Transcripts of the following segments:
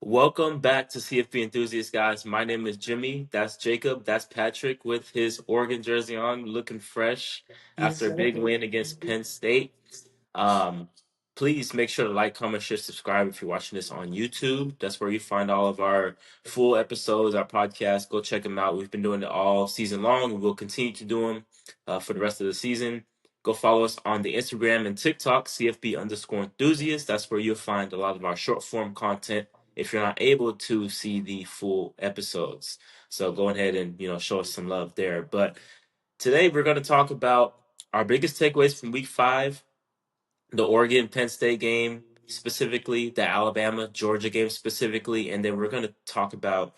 Welcome back to CFB Enthusiasts, guys. My name is Jimmy. That's Jacob. That's Patrick with his Oregon jersey on, looking fresh Yes, after a sir. big win against Penn State. Um, Please make sure to like, comment, share, subscribe if you're watching this on YouTube. That's where you find all of our full episodes, our podcast. Go check them out. We've been doing it all season long, and we'll continue to do them for the rest of the season. Go follow us on the Instagram and TikTok, CFB_enthusiast. That's where you'll find a lot of our short form content if you're not able to see the full episodes. So go ahead and show us some love there. But today we're going to talk about our biggest takeaways from week 5, the Oregon Penn State game specifically, the Alabama Georgia game specifically, and then we're going to talk about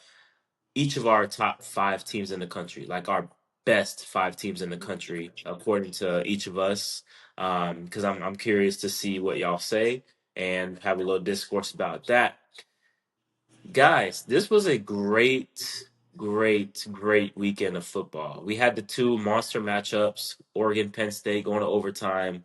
each of our top 5 teams in the country, like our best 5 teams in the country according to each of us. Because I'm curious to see what y'all say and have a little discourse about that. Guys, this was a great weekend of football. We had the two monster matchups, Oregon, Penn State going to overtime,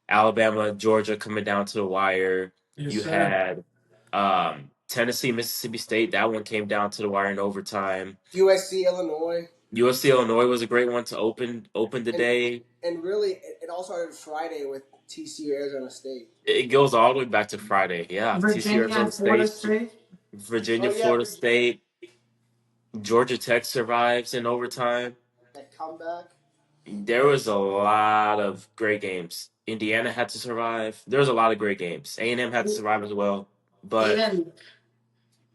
Alabama, Georgia coming down to the wire. Yes, You sir. had Tennessee, Mississippi State. That one came down to the wire in overtime. USC, Illinois, USC, Illinois was a great one to open the and day. and really, it all started Friday with TCU, Arizona State. It goes all the way back to Friday. Yeah, TCU, Virginia Arizona and Florida State, State. Virginia, Oh yeah, Florida State, Georgia Tech survives in overtime. that comeback. There was a lot of great games. Indiana had to survive. There was a lot of great games. A&M had to survive as well. But Even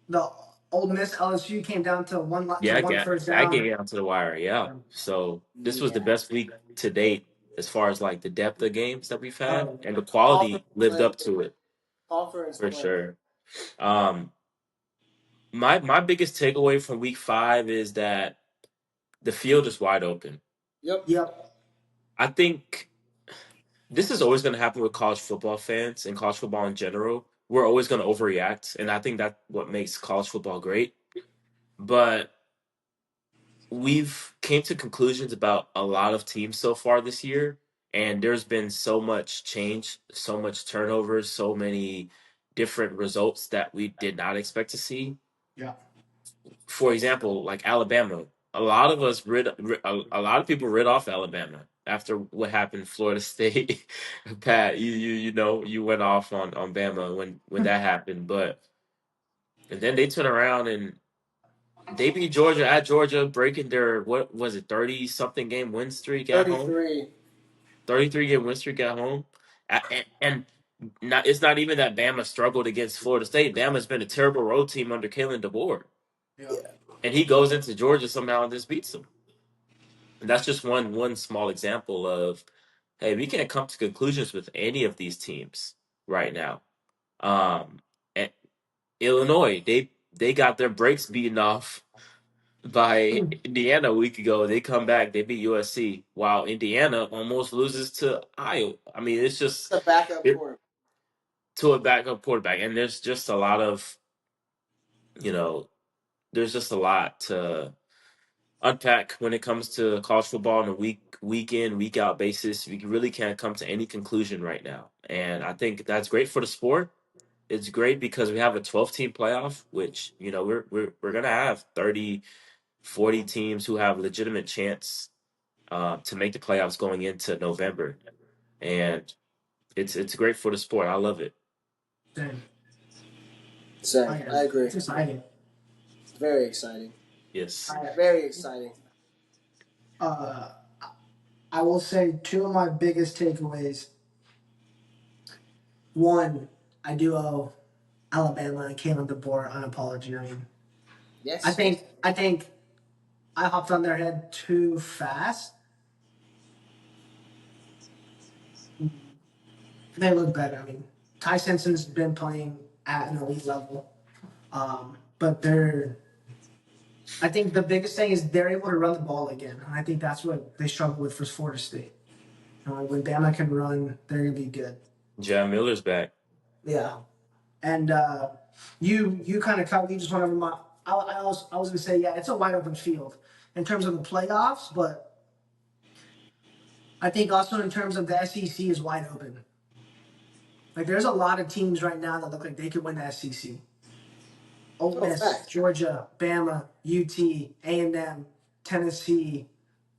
the Old Miss LSU came down to yeah, one first that down. game out to the wire. Yeah. So this was the Yeah, best week to date as far as like the depth of games that we've had, Um, and the conference quality lived play, up to it conference for play. sure. Um, my biggest takeaway from week 5 is that the field is wide open. Yep. yep. I think this is always going to happen with college football fans and college football in general. We're always going to overreact, and I think that's what makes college football great. But we've came to conclusions about a lot of teams so far this year, and there's been so much change, so much turnover, so many different results that we did not expect to see. Yeah. For example, like Alabama, a lot of us a lot of people rid off Alabama after what happened Florida State. Pat, you went off on Bama when that happened, but and then they turn around and they beat Georgia at Georgia, breaking their, what was it, 30 something game win streak at home, 33. 33 game win streak at home, and not, it's not even that Bama struggled against Florida State. Bama's been a terrible road team under Kalen DeBoer, Yeah. Yeah. and he goes into Georgia somehow and just beats them. And that's just one small example of, hey, we can't come to conclusions with any of these teams right now. And Illinois, they got their breaks beaten off by Indiana a week ago. They come back, they beat USC, while Indiana almost loses to Iowa. I mean, it's just The backup it, quarterback. to a backup quarterback, and there's just a lot of, you know, there's just a lot to unpack when it comes to college football on a week in, week out basis. We really can't come to any conclusion right now, and I think that's great for the sport. It's great because we have a 12-team playoff, which we're gonna have 30, 40 teams who have legitimate chance to make the playoffs going into November, and it's great for the sport. I love it. Same. Same. I I am. agree. It's exciting. Very exciting. Yes. Very exciting. Uh, I will say two of my biggest takeaways. One, I do owe Alabama and Kalen DeBoer an apology. I mean, Yes. I think I hopped on their head too fast. They look better. I mean, Ty Simpson's been playing at an elite level, but I think the biggest thing is they're able to run the ball again, and I think that's what they struggle with for Florida State. When Bama can run, they're gonna be good. John Miller's back. Yeah, and you kind of covered. You just went over my. I was gonna say, yeah, it's a wide open field in terms of the playoffs, but I think also in terms of the SEC is wide open. Like there's a lot of teams right now that look like they could win the SEC. Ole Oh, Miss, facts. Georgia, Bama, UT, A&M, Tennessee,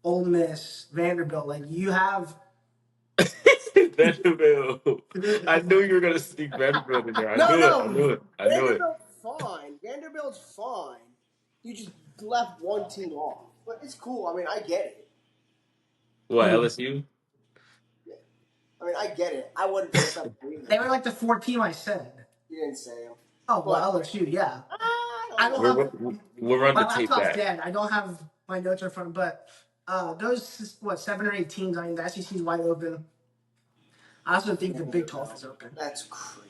Ole Miss, Vanderbilt. Like you have. Vanderbilt. I knew you were gonna sneak Vanderbilt in there. I No, knew it. I no. knew it. I knew it. Vanderbilt's fine. Vanderbilt's fine. You just left one team off. But it's cool. I mean, I get it. What, LSU? Yeah. I mean, I get it. I wouldn't feel something They either. were like the 4 team I said. You didn't say them. Oh well, But LSU, yeah. I I don't don't know. have We'll run my the tape laptop's back. dead. I don't have my notes in front, but those 7 or 8 teams. I mean, the SEC is wide open. I also think the Big 12 is open. That's crazy.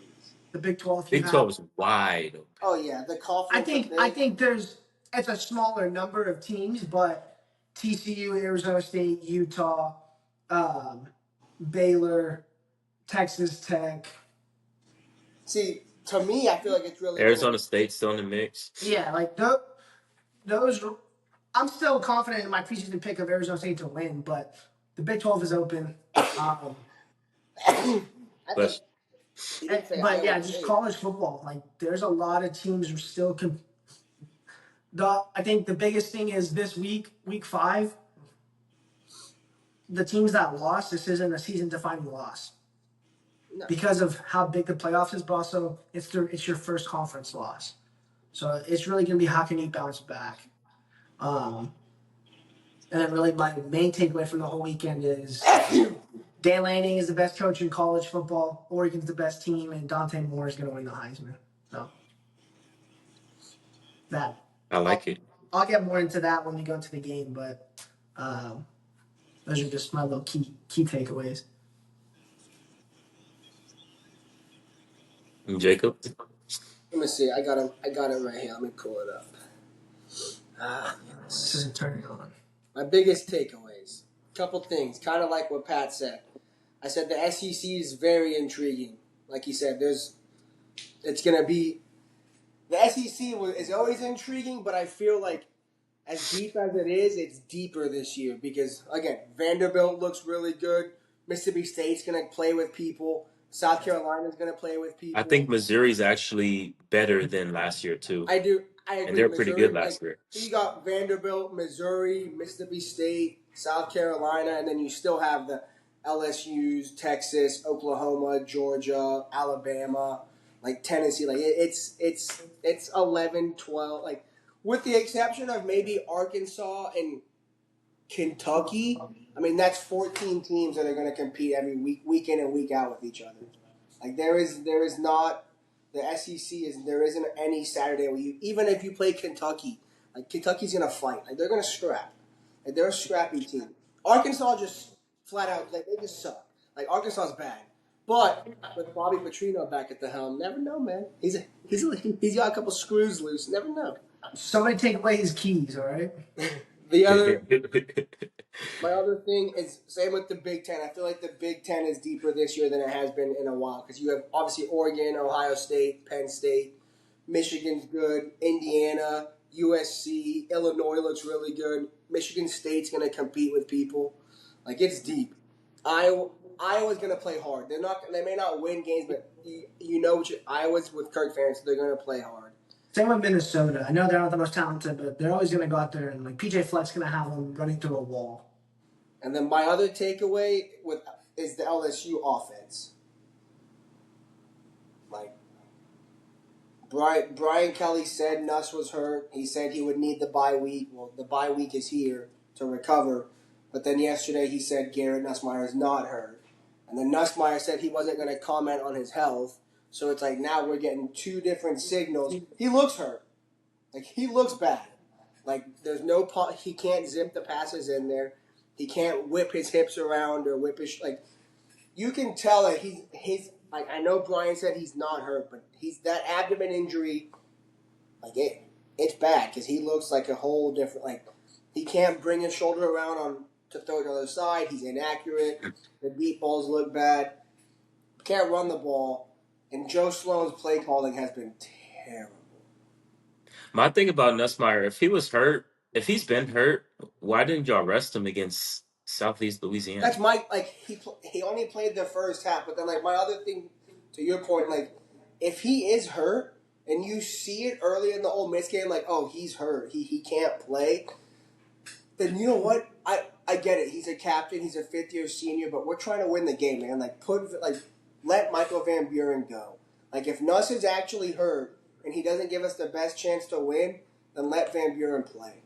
The Big 12, you Big 12 have. is wide open. Oh yeah, the conference. I think it's a smaller number of teams, but TCU, Arizona State, Utah, um, Baylor, Texas Tech. See, to me, I feel like it's really Arizona State still in the mix. Yeah, like those. I'm still confident in my preseason pick of Arizona State to win, but the Big 12 is open. I But think. You didn't say But yeah, Iowa just State. college football. Like, there's a lot of teams who still can. I think the biggest thing is this week 5. The teams that lost, this isn't a season-defining loss No. because of how big the playoffs is, but also it's your first conference loss, so it's really gonna be how can you bounce back. And then really my main takeaway from the whole weekend is Dan Lanning is the best coach in college football. Oregon's the best team, and Dante Moore is gonna win the Heisman. So that I like it. I'll get more into that when we go into the game, but those are just my little key takeaways. And Jacob? Let me see. I got him. I got him right here. Let me pull it up. This isn't turning on. My biggest takeaways. Couple things. Kind of like what Pat said. I said the SEC is very intriguing. Like he said, it's gonna be. The SEC is always intriguing, but I feel like as deep as it is, it's deeper this year because again, Vanderbilt looks really good. Mississippi State's gonna play with people. South Carolina's gonna play with people. I think Missouri's actually better than last year, too. I agree. And they were pretty good Missouri, last year. So you got Vanderbilt, Missouri, Mississippi State, South Carolina, and then you still have the LSU's, Texas, Oklahoma, Georgia, Alabama, like Tennessee. Like it's 11, 12. Like with the exception of maybe Arkansas and Kentucky. I mean, that's 14 teams that are going to compete every week in and week out with each other. Like there is not the SEC there isn't any Saturday where even if you play Kentucky, like Kentucky's gonna fight, like they're gonna scrap, like they're a scrappy team. Arkansas just flat out like they just suck. Like Arkansas's bad, but with Bobby Petrino back at the helm, never know, man. He's got a couple screws loose. Never know. Somebody take away his keys, all right? My other thing is same with the Big Ten. I feel like the Big Ten is deeper this year than it has been in a while because you have obviously Oregon, Ohio State, Penn State, Michigan's good, Indiana, USC, Illinois looks really good. Michigan State's going to compete with people. Like it's deep. Iowa's going to play hard. They may not win games, but Iowa's with Kirk fans, so they're going to play hard. Same with Minnesota. I know they're not the most talented, but they're always going to go out there and like PJ Fleck's going to have them running through a wall. And then my other takeaway is the LSU offense. Like Brian Kelly said, Nuss was hurt. He said he would need the bye week. Well, the bye week is here to recover. But then yesterday he said Garrett Nussmeier is not hurt. And then Nussmeier said he wasn't going to comment on his health. So it's like now we're getting two different signals. He looks hurt. Like he looks bad. Like there's no he can't zip the passes in there. He can't whip his hips around or whip his like. You can tell that he's like I know Brian said he's not hurt, but he's that abdomen injury. Like it's bad because he looks like a whole different like. He can't bring his shoulder around to throw it to the other side. He's inaccurate. The deep balls look bad. Can't run the ball. And Joe Sloan's play calling has been terrible. My thing about Nussmeier, if he's been hurt, why didn't y'all rest him against Southeast Louisiana? That's he only played the first half, but then like my other thing to your point, like if he is hurt, and you see it early in the Ole Miss game, like, oh, he's hurt, he can't play, then you know what? I get it. He's a captain. He's a fifth-year senior, but we're trying to win the game, man. Let Michael Van Buren go. Like, if Nuss is actually hurt and he doesn't give us the best chance to win, then let Van Buren play.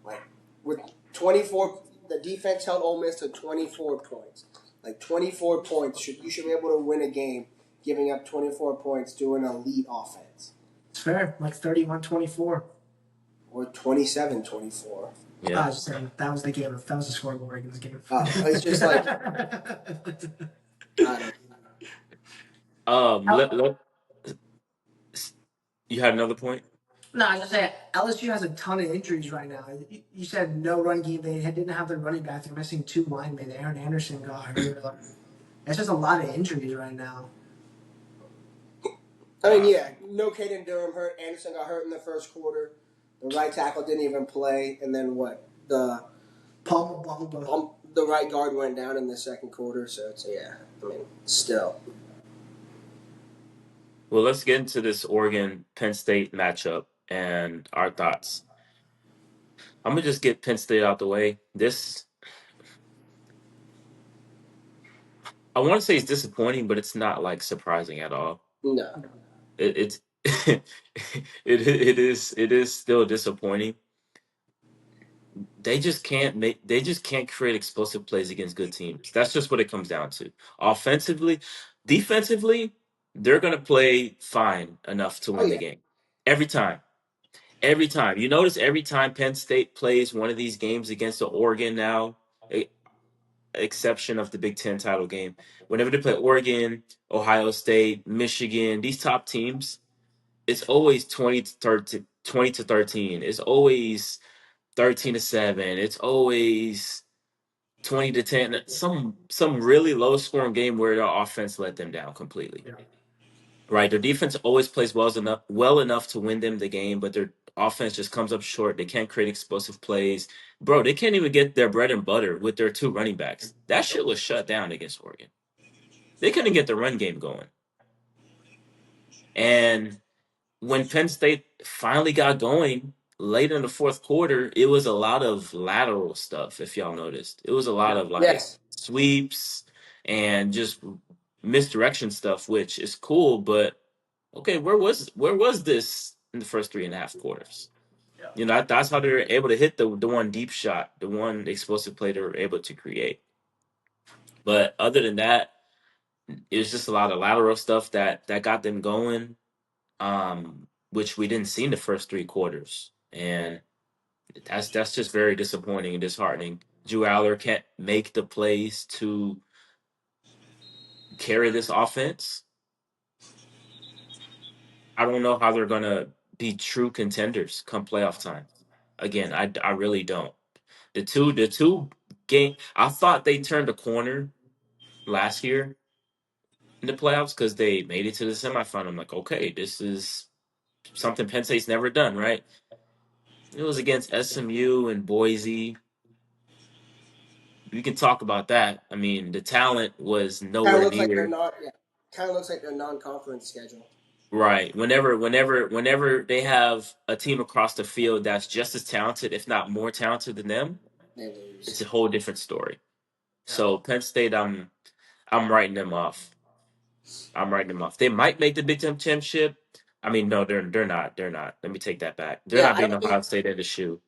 Like, with 24, the defense held Ole Miss to 24 points. Like, 24 points. You should be able to win a game giving up 24 points to an elite offense. It's fair, like 31-24. Or 27-24. Yeah. I was just saying, that was the game. That was the score of Oregon's game. It's just like, I don't know. You had another point? No, I was just saying, LSU has a ton of injuries right now. You said no run game. They didn't have their running back. They're missing 2 linemen. Aaron Anderson got hurt. It's just a lot of injuries right now. I mean, yeah, no Caden Durham hurt. Anderson got hurt in the first quarter. The right tackle didn't even play. And then what? The right guard went down in the second quarter. So, still. Well, let's get into this Oregon-Penn State matchup and our thoughts. I'm going to just get Penn State out the way. I want to say it's disappointing, but it's not, like, surprising at all. No. It's it is still disappointing. They just can't create explosive plays against good teams. That's just what it comes down to. Offensively, defensively, they're going to play fine enough to win the game. Every time. Every time. You notice every time Penn State plays one of these games against the Oregon now, exception of the Big Ten title game, whenever they play Oregon, Ohio State, Michigan, these top teams, it's always 20 to 13. It's always 13-7. It's always 20-10. Some really low scoring game where their offense let them down completely. Yeah. Right. Their defense always plays well enough to win them the game, but their offense just comes up short. They can't create explosive plays. Bro, they can't even get their bread and butter with their 2 running backs. That shit was shut down against Oregon. They couldn't get the run game going. And when Penn State finally got going late in the fourth quarter, it was a lot of lateral stuff, if y'all noticed. It was a lot of sweeps and just misdirection stuff, which is cool, but okay, where was this in the first 3.5 quarters? Yeah. You know, that's how they were able to hit the one deep shot, the one explosive play they were able to create. But other than that, it was just a lot of lateral stuff that got them going, which we didn't see in the first 3 quarters. And that's just very disappointing and disheartening. Drew Aller can't make the plays to carry this offense. I don't know how they're going to be true contenders come playoff time. Again, I really don't. The two game, I thought they turned a corner last year in the playoffs because they made it to the semifinal. I'm like, okay, this is something Penn State's never done, right? It was against SMU and Boise. We can talk about that. I mean, the talent was nowhere near. Kind of looks like their non-conference schedule. Right. Whenever they have a team across the field that's just as talented, if not more talented than them, they lose. It's a whole different story. So Penn State, I'm writing them off. They might make the Big Ten championship. I mean, no, they're not. They're not. Let me take that back. They're not beating Ohio State in the shoe.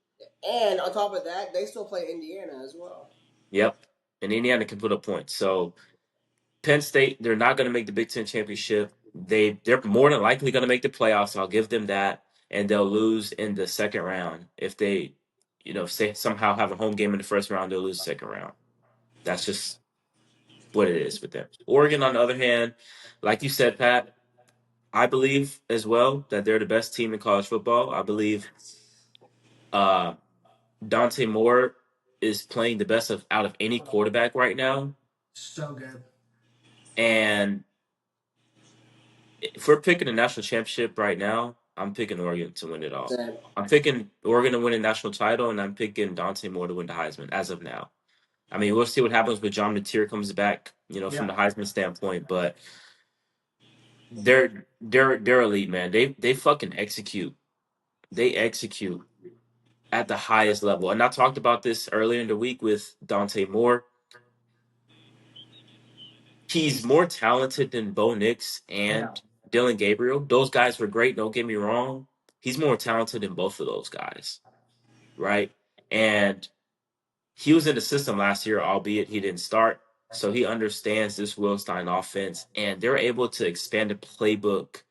And on top of that, they still play Indiana as well. Yep. And Indiana can put up points. So Penn State, they're not going to make the Big Ten championship. They're more than likely going to make the playoffs. I'll give them that. And they'll lose in the second round. If they, say somehow have a home game in the first round, they'll lose the second round. That's just what it is with them. Oregon, on the other hand, like you said, Pat, I believe as well that they're the best team in college football. I believe Dante Moore is playing the best out of any quarterback right now. So good. And if we're picking a national championship right now, I'm picking Oregon to win it all. Same. I'm picking Oregon to win a national title, and I'm picking Dante Moore to win the Heisman as of now. I mean, we'll see what happens when John Mateer comes back, from the Heisman standpoint. But they're elite, man. They fucking execute. They execute at the highest level. And I talked about this earlier in the week with Dante Moore. He's more talented than Bo Nix Yeah. and Dylan Gabriel. Those guys were great, don't get me wrong. He's more talented than both of those guys, right? And he was in the system last year, albeit he didn't start. So he understands this Will Stein offense, and they're able to expand the playbook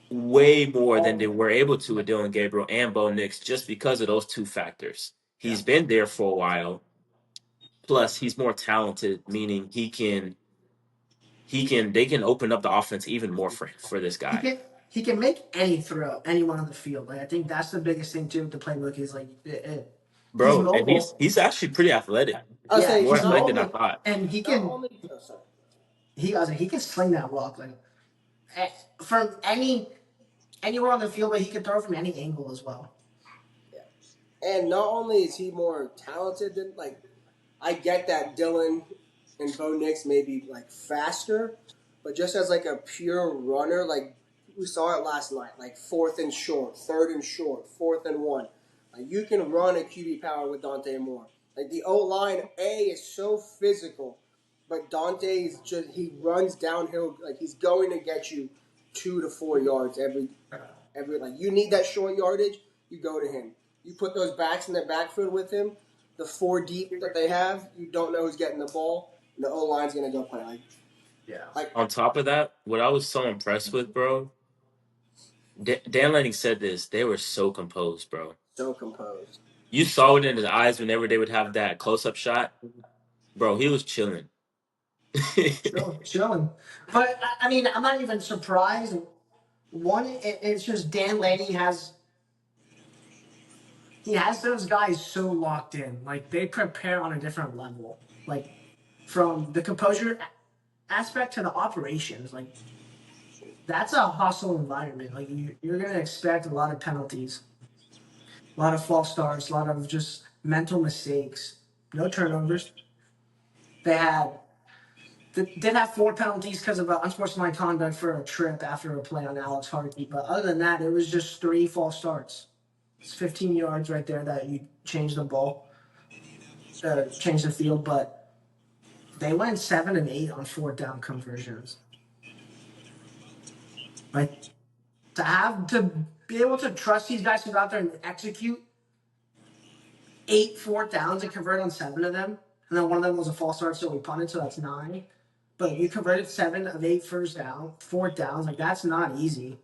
way more than they were able to with Dylan Gabriel and Bo Nix just because of those two factors. He's been there for a while. Plus, he's more talented, meaning they can open up the offense even more for this He guy. can he can make any throw anyone on the field. Like I think that's the biggest thing too with the playbook is like he's Bro, and mobile. he's actually pretty athletic. I'll Yeah, say More he's not athletic than I only, mobile thought. and he not can only. Oh, sorry. he I was like, he can sling that rock like from anywhere on the field, but he can throw from any angle as well. And not only is he more talented than like, I get that Dylan and Bo Nix may be like faster, but just as like a pure runner, like we saw it last night, like fourth and short, third and short, fourth and one. Like you can run a QB power with Dante Moore. Like the O line is so physical, but Dante is just he runs downhill like he's going to get you 2 to 4 yards every like you need that short yardage, you go to him. You put those backs in the backfield with him, the 4 deep that they have, you don't know who's getting the ball, and the O line's gonna go play. Like On top of that, what I was so impressed with, bro, Dan Lanning said this. They were so composed, bro. so composed. You saw it in his eyes whenever they would have that close up shot. Bro, he was chilling. Chilling. But I mean, I'm not even surprised. One, it's just Dan Lanning he has those guys so locked in. Like they prepare on a different level. Like from the composure aspect to the operations. Like that's a hostile environment. Like you're gonna expect a lot of penalties, a lot of false starts, a lot of just mental mistakes. No turnovers. They did have 4 penalties because of unsportsmanlike conduct for a trip after a play on Alex Harkey. But other than that, it was just 3 false starts. It's 15 yards right there that you change the ball, change the field. But they went 7 and 8 on 4th down conversions. Like to be able to trust these guys to go out there and execute 8 4th downs and convert on 7 of them, and then one of them was a false start, so we punted, so that's 9. But you converted 7 of 8 4th downs. Like that's not easy.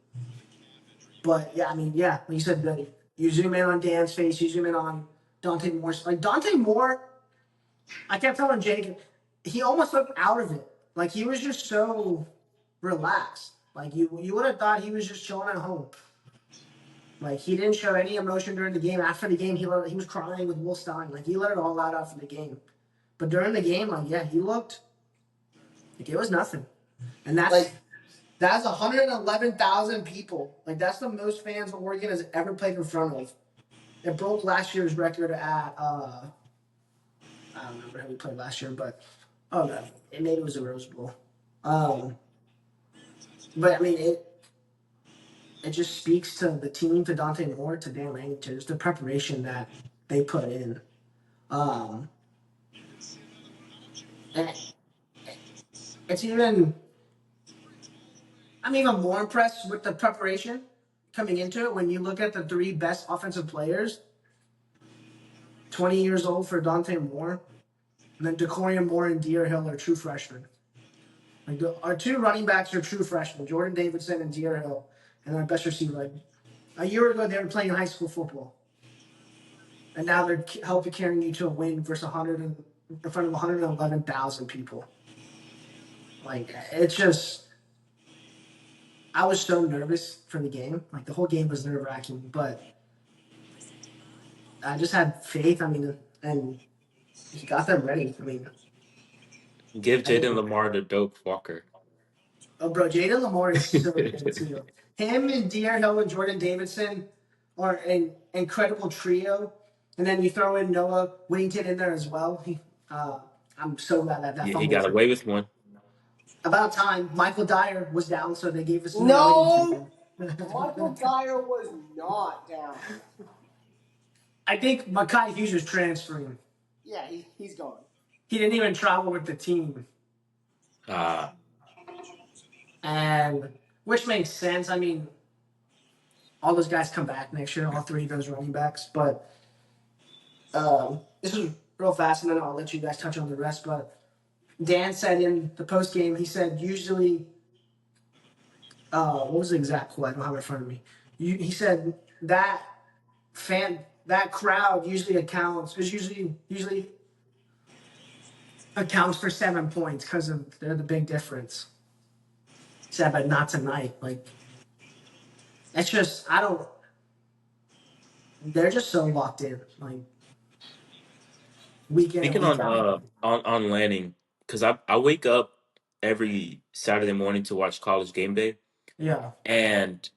But yeah, I mean, yeah, like you said, you zoom in on Dan's face, you zoom in on Dante Moore. Like Dante Moore, I kept telling Jake, he almost looked out of it. Like he was just so relaxed. Like you would have thought he was just chilling at home. Like he didn't show any emotion during the game. After the game, he was crying with Will Stein. Like he let it all out after the game. But during the game, like yeah, he looked like it was nothing. And that's 111,000 people. Like that's the most fans Oregon has ever played in front of. It broke last year's record at I don't remember how we played last year, but oh no, maybe it was the Rose Bowl. But I mean it just speaks to the team, to Dante Moore, to Dan Lanning, to just the preparation that they put in. And it's even I'm even more impressed with the preparation coming into it when you look at the 3 best offensive players. 20 years old for Dante Moore, and then DeCorian Moore and Deer Hill are true freshmen. Like our 2 running backs are true freshmen, Jordan Davidson and Deer Hill, and our best receiver. Like a year ago, they were playing high school football, and now they're helping carrying you to a win versus in front of 111,000 people. Like it's just, I was so nervous for the game. Like the whole game was nerve wracking, but I just had faith. I mean, and he got them ready. Give I Jaden mean, Lamar the dope walker. oh, bro, Jaden Lamar is so good too. Him and Deer Hill and Jordan Davidson are an incredible trio. And then you throw in Noah Whittington in there as well. I'm so glad that Yeah, he fumble got for away with one. About time. Michael Dyer was down, so they gave us No, Michael Dyer was not down. I think Makai Hughes was transferring. Yeah, he's gone. He didn't even travel with the team, Uh, and which makes sense. I mean, all those guys come back next year, all three of those running backs. But this is real fast, and then I'll let you guys touch on the rest. But Dan said in the post game, he said usually, what was the exact quote? I don't have it in front of me. He said that that crowd usually usually accounts for 7 points because of they're the big difference. He said, but not tonight. Like it's just I don't. They're just so locked in, like week in and Speaking week out. on Lanning, because I wake up every Saturday morning to watch College Game Day, Yeah. and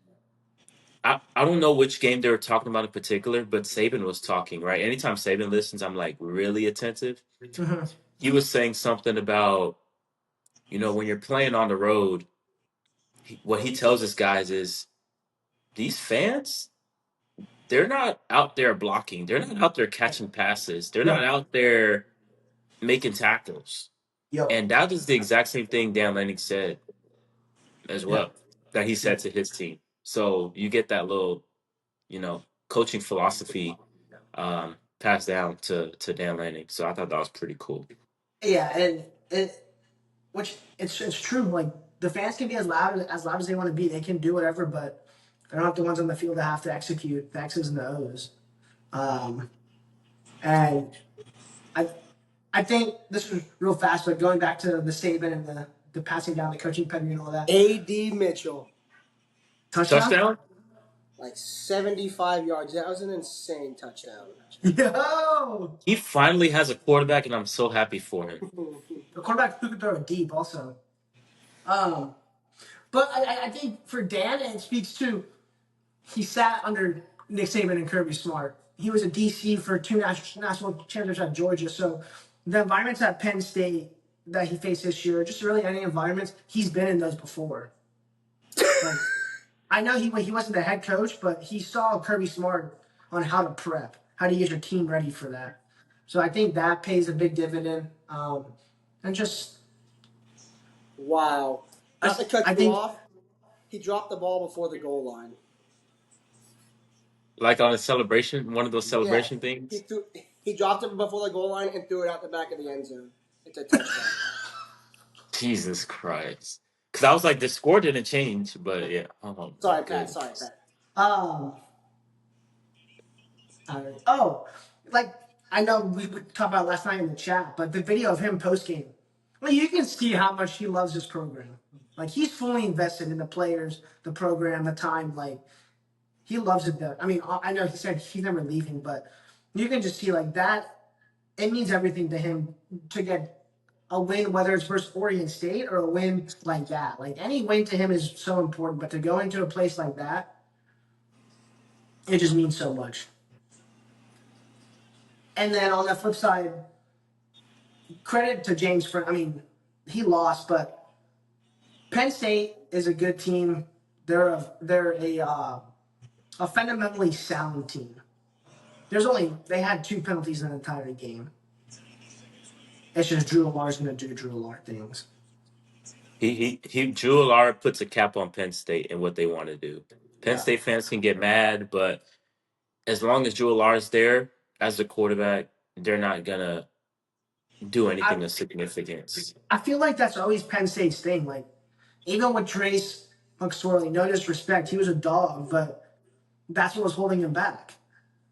I don't know which game they were talking about in particular, but Saban was talking, right? Anytime Saban listens, I'm like really attentive. Mm-hmm. He was saying something about, when you're playing on the road, what he tells us guys is these fans, they're not out there blocking. They're not out there catching passes. They're not Yep. out there making tackles. Yep. And that is the exact same thing Dan Lanning said as Yeah. well, that he said Yep. to his team. So you get that little, coaching philosophy passed down to Dan Lanning. So I thought that was pretty cool. Yeah, and which it's true. Like the fans can be as loud as they want to be. They can do whatever, but they're not the ones on the field that have to execute the X's and the O's. Um, and I I think this was real fast, but going back to the Saban and the passing down, the coaching pedigree and all that. A.D. Mitchell, Touchdown? Touchdown? like 75 yards. That was an insane touchdown. Yo! He finally has a quarterback, and I'm so happy for him. The quarterback who could throw it deep also. Um, but I think for Dan, it speaks to he sat under Nick Saban and Kirby Smart. He was a DC for two national championships at Georgia. So the environments at Penn State that he faced this year, just really any environments, he's been in those before. Like, I know he wasn't the head coach, but he saw Kirby Smart on how to prep, how to get your team ready for that. So I think that pays a big dividend. And just Wow. Not to cut I you think off, he dropped the ball before the goal line. Like on a celebration, one of those Yeah, celebration things. he dropped it before the goal line and threw it out the back of the end zone. It's a touchdown. Jesus Christ. Because I was like, the score didn't change, but yeah. Oh, my Sorry, Pat. goodness. Sorry, Pat. um oh, like I know we talked about last night in the chat, but the video of him post game, well, you can see how much he loves his program. Like he's fully invested in the players, the program, the time. Like he loves it. There. I mean, I know he said he's never leaving, but you can just see like that. It means everything to him to get a win, whether it's versus Oregon State or a win like that. Like any win to him is so important, but to go into a place like that, it just means so much. And then on the flip side, credit to James for. I mean, he lost, but Penn State is a good team. They're a fundamentally sound team. They had 2 penalties in the entire game. It's just Drew Lamar's gonna do Drew Lamar things. Drew Alara puts a cap on Penn State and what they want to do. Penn Yeah. State fans can get mad, but as long as Drew Alara's there as the quarterback, they're not gonna do I anything of significance. I feel like that's always Penn State's thing. Like even with Trace McSorley, no disrespect, he was a dog, but that's what was holding him back.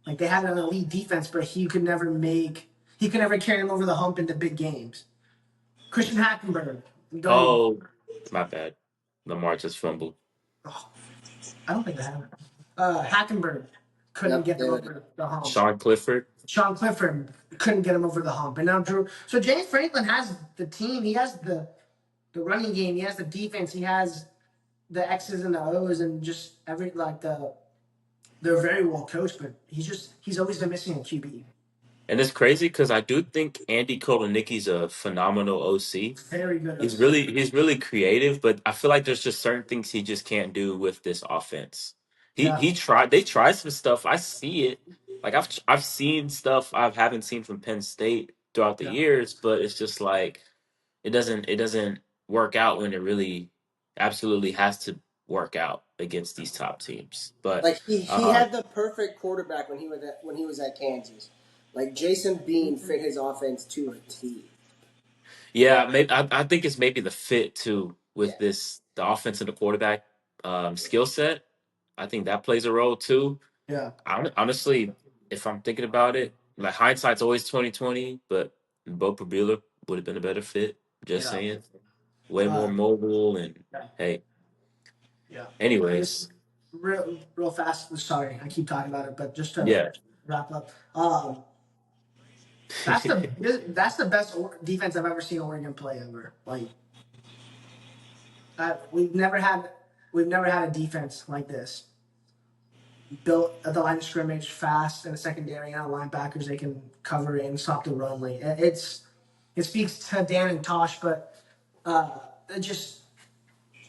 Like they had an elite defense, but he could never carry him over the hump into big games. Christian Hackenberg, don't Oh, my bad. Lamar just fumbled. oh, I don't think they have it. Hackenberg couldn't Yep, get them there it over the hump. Sean Clifford. Sean Clifford couldn't get him over the hump, and now Drew. So James Franklin has the team. He has the running game. He has the defense. He has the X's and the O's, and just they're very well coached, but he's always been missing a QB. And it's crazy because I do think Andy Kotelnicki's a phenomenal OC. Very good He's OC. really creative, but I feel like there's just certain things he just can't do with this offense. Yeah, They tried some stuff. I see it. Like I've seen stuff I haven't seen from Penn State throughout the yeah. years, but it's just like it doesn't work out when it really absolutely has to work out against these top teams. But Like he uh had the perfect quarterback when he was at Kansas. Like Jason Bean fit his offense to a T. yeah, maybe I think it's maybe the fit too Yeah. with the offense and the quarterback skill set. I think that plays a role too. Yeah. Honestly, if I'm thinking about it, like hindsight's always 2020, but Bo Prabula would have been a better fit. Just Yeah. saying, way more Uh, mobile and hey. yeah. Just Anyways, real fast. Sorry, I keep talking about it, but just to yeah. wrap up, that's the best defense I've ever seen Oregon play ever. Like we've never had a defense like this built at the line of scrimmage, fast in the secondary, and linebackers they can cover and stop the run. Like it speaks to Dan and Tosh, but it just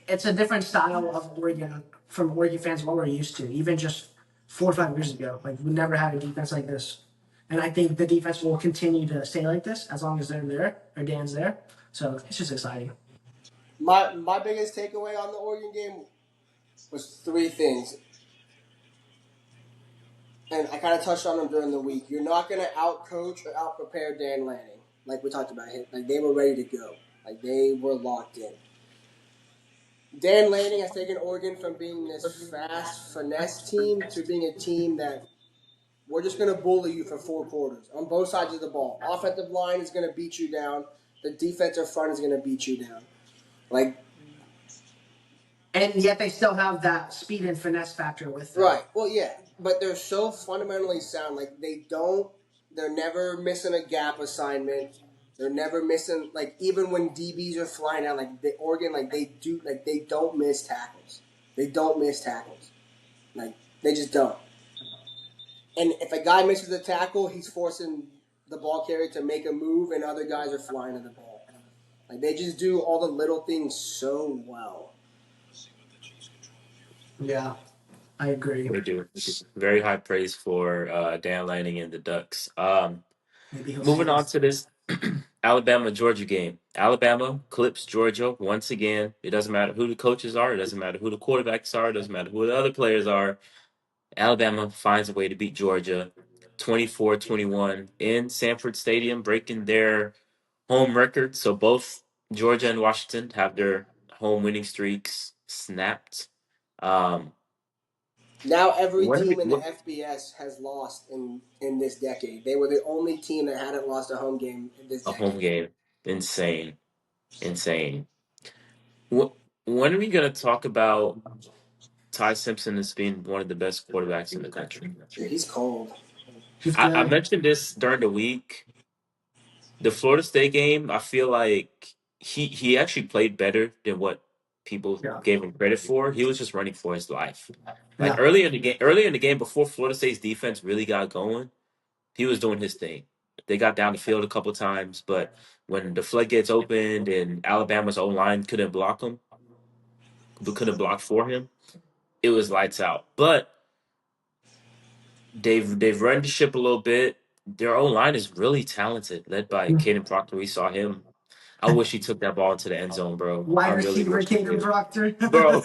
it's a different style of Oregon from Oregon fans what we're used to. Even just 4 or 5 years ago, like we never had a defense like this, and I think the defense will continue to stay like this as long as they're there or Dan's there. So it's just exciting. My biggest takeaway on the Oregon game was three things, and I kind of touched on them during the week. You're not going to outcoach or outprepare Dan Lanning, like we talked about. Like they were ready to go, like they were locked in. Dan Lanning has taken Oregon from being this fast finesse team to being a team that we're just going to bully you for 4 quarters on both sides of the ball. Offensive line is going to beat you down. The defensive front is going to beat you down. Like, And yet they still have that speed and finesse factor with them. right. Well, yeah. But they're so fundamentally sound. Like, they're never missing a gap assignment. They're never missing, like, even when DBs are flying out, like, Oregon, like, they don't miss tackles. They don't miss tackles. Like, they just don't. And if a guy misses a tackle, he's forcing the ball carrier to make a move, and other guys are flying to the ball. Like, they just do all the little things so well. Yeah, I agree. We do. Very high praise for Dan Lanning and the Ducks. Maybe he'll see Moving on this. to this Alabama Georgia game. Alabama clips Georgia once again. It doesn't matter who the coaches are. It doesn't matter who the quarterbacks are. It doesn't matter who the other players are. Alabama finds a way to beat Georgia 24-21 in Sanford Stadium, breaking their home record. So both Georgia and Washington have their home winning streaks snapped. Um, Now every what, team in the what FBS has lost in this decade. They were the only team that hadn't lost a home game in this a home decade. game? Insane, insane. What, when are we going to talk about Ty Simpson as being one of the best quarterbacks in the country? Dude, he's cold. He's I good. mentioned this during the week. The Florida State game, I feel like he actually played better than what people Yeah. gave him credit for. He was just running for his life. Like Yeah. earlier in the game, before Florida State's defense really got going, he was doing his thing. They got down the field a couple times, but when the floodgates opened and Alabama's O line couldn't block for him, it was lights out. But they've run the ship a little bit. Their O line is really talented, led by Caden Proctor. We saw him. I wish he took that ball into the end zone, bro. I Wide really receiver wish he Caden did. Proctor. Bro.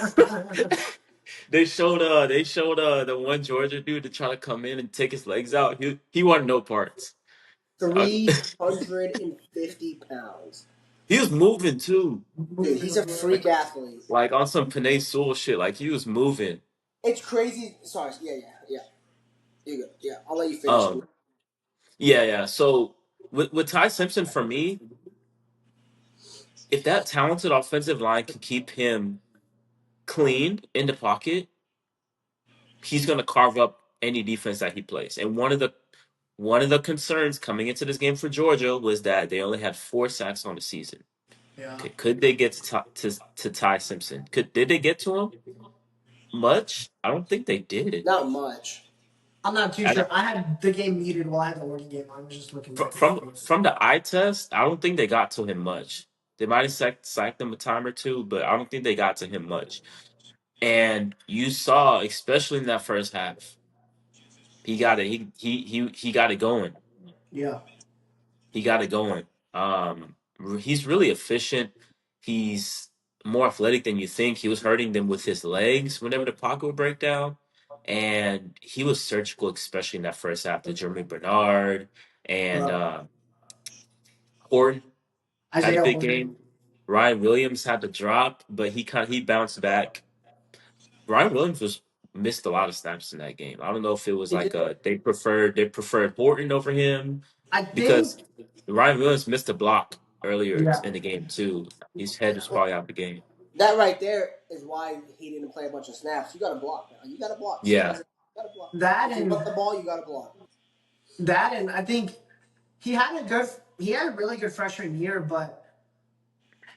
They showed the one Georgia dude to try to come in and take his legs out. He wanted no parts. Uh, 350 pounds. he was moving too. Dude, he's a freak athlete. Like on some Panay Sewell shit. Like he was moving. It's crazy. Sorry, yeah. You go. Yeah, I'll let you finish. Um yeah. So with Ty Simpson for me, if that talented offensive line can keep him clean in the pocket, he's gonna carve up any defense that he plays. And one of the concerns coming into this game for Georgia was that they only had 4 sacks on the season. Yeah. Okay, could they get to Ty Simpson? Did they get to him much? I don't think they did. Not much. I'm not too I, sure. I had the game muted while I had the Oregon game. I was just looking back at the game. from the eye test, I don't think they got to him much. They might have sacked him a time or two, but I don't think they got to him much. And you saw, especially in that first half, he got it. He got it going. Yeah. He got it going. He's really efficient. He's more athletic than you think. He was hurting them with his legs whenever the pocket would break down, and he was surgical, especially in that first half. To Jeremy Bernard and Bro. Horton had a Isaiah big Horton. game. Ryan Williams had to drop, but he bounced back. Ryan Williams was missed a lot of snaps in that game. I don't know if it was He like did. they preferred Horton over him I think. because Ryan Williams missed a block earlier Yeah. in the game too. His head was probably out the game. That right there is why he didn't play a bunch of snaps. You got to block now. You got to block. Same Yeah, as you got to block. That If you and want the ball, you got to block. I think he had a really good freshman year, but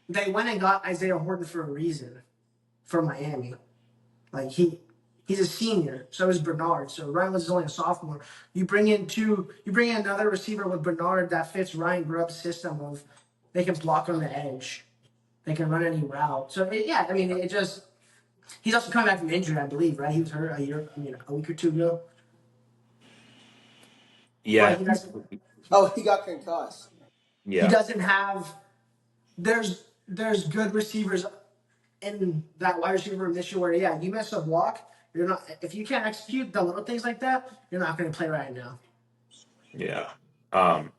they went and got Isaiah Horton for a reason for Miami. Like he's a senior, so is Bernard. So Ryan was only a sophomore. You bring in another receiver with Bernard that fits Ryan Grubb's system of they can block on the edge, they can run any route. So yeah, I mean it just he's also coming back from injury, I believe, right? He was hurt a week or two ago. But yeah, Oh, he got concussed. he yeah, doesn't have there's good receivers in that wide receiver mission where you miss a block, you're not if you can't execute the little things like that, you're not going to play right now. yeah. Um,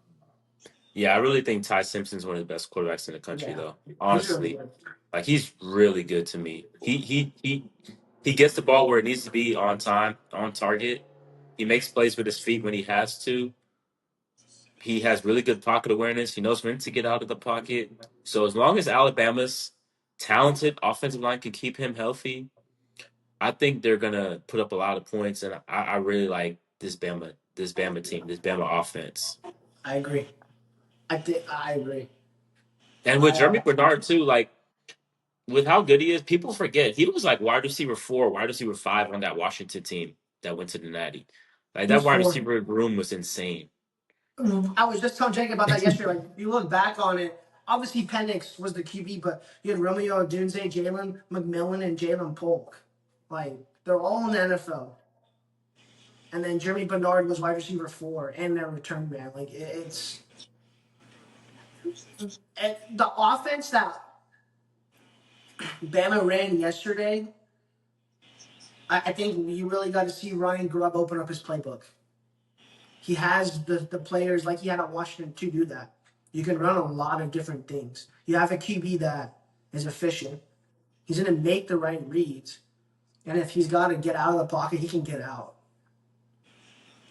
yeah, I really think Ty Simpson's one of the best quarterbacks in the country, Yeah, though. he's really Honestly, good. like he's really good to me. He gets the ball where it needs to be on time, on target. He makes plays with his feet when he has to. He has really good pocket awareness. He knows when to get out of the pocket. So as long as Alabama's talented offensive line can keep him healthy, I think they're gonna put up a lot of points. And I really like this Bama team, this Bama offense. I agree. I agree. And with I Jeremy Bernard too, like with how good he is, people forget he was like wide receiver 4, wide receiver 5 on that Washington team that went to the Natty. Like that Who's wide for? receiver room was insane. I was just telling Jake about that yesterday. Like you look back on it, obviously Penix was the QB, but you had Romeo Odunze, Jalen McMillan, and Jalen Polk. Like they're all in the NFL. And then Jeremy Bernard was wide receiver 4 and their return man. Like the offense that Bama ran yesterday. I think you really got to see Ryan Grubb open up his playbook. He has the players like he had at Washington to do that. You can run a lot of different things. You have a QB that is efficient. He's going to make the right reads. And if he's got to get out of the pocket, he can get out.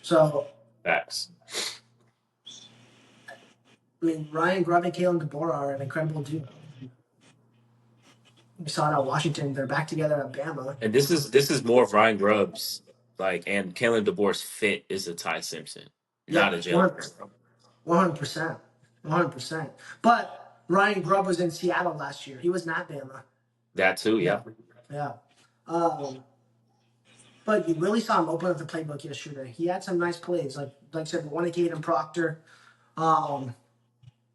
So, Facts. I mean, Ryan Grubb and Kalen DeBoer are an incredible duo. We saw it at Washington. They're back together at Bama. And this is more of Ryan Grubb's like and Kalen DeBoer's fit is a Ty Simpson, Yeah, not a Jalen. 100%. 100%. But Ryan Grubb was in Seattle last year. He was not Bama. That too, Yeah. yeah. Yeah. But you really saw him open up the playbook yesterday. He had some nice plays, like I said, the one at Caden Proctor.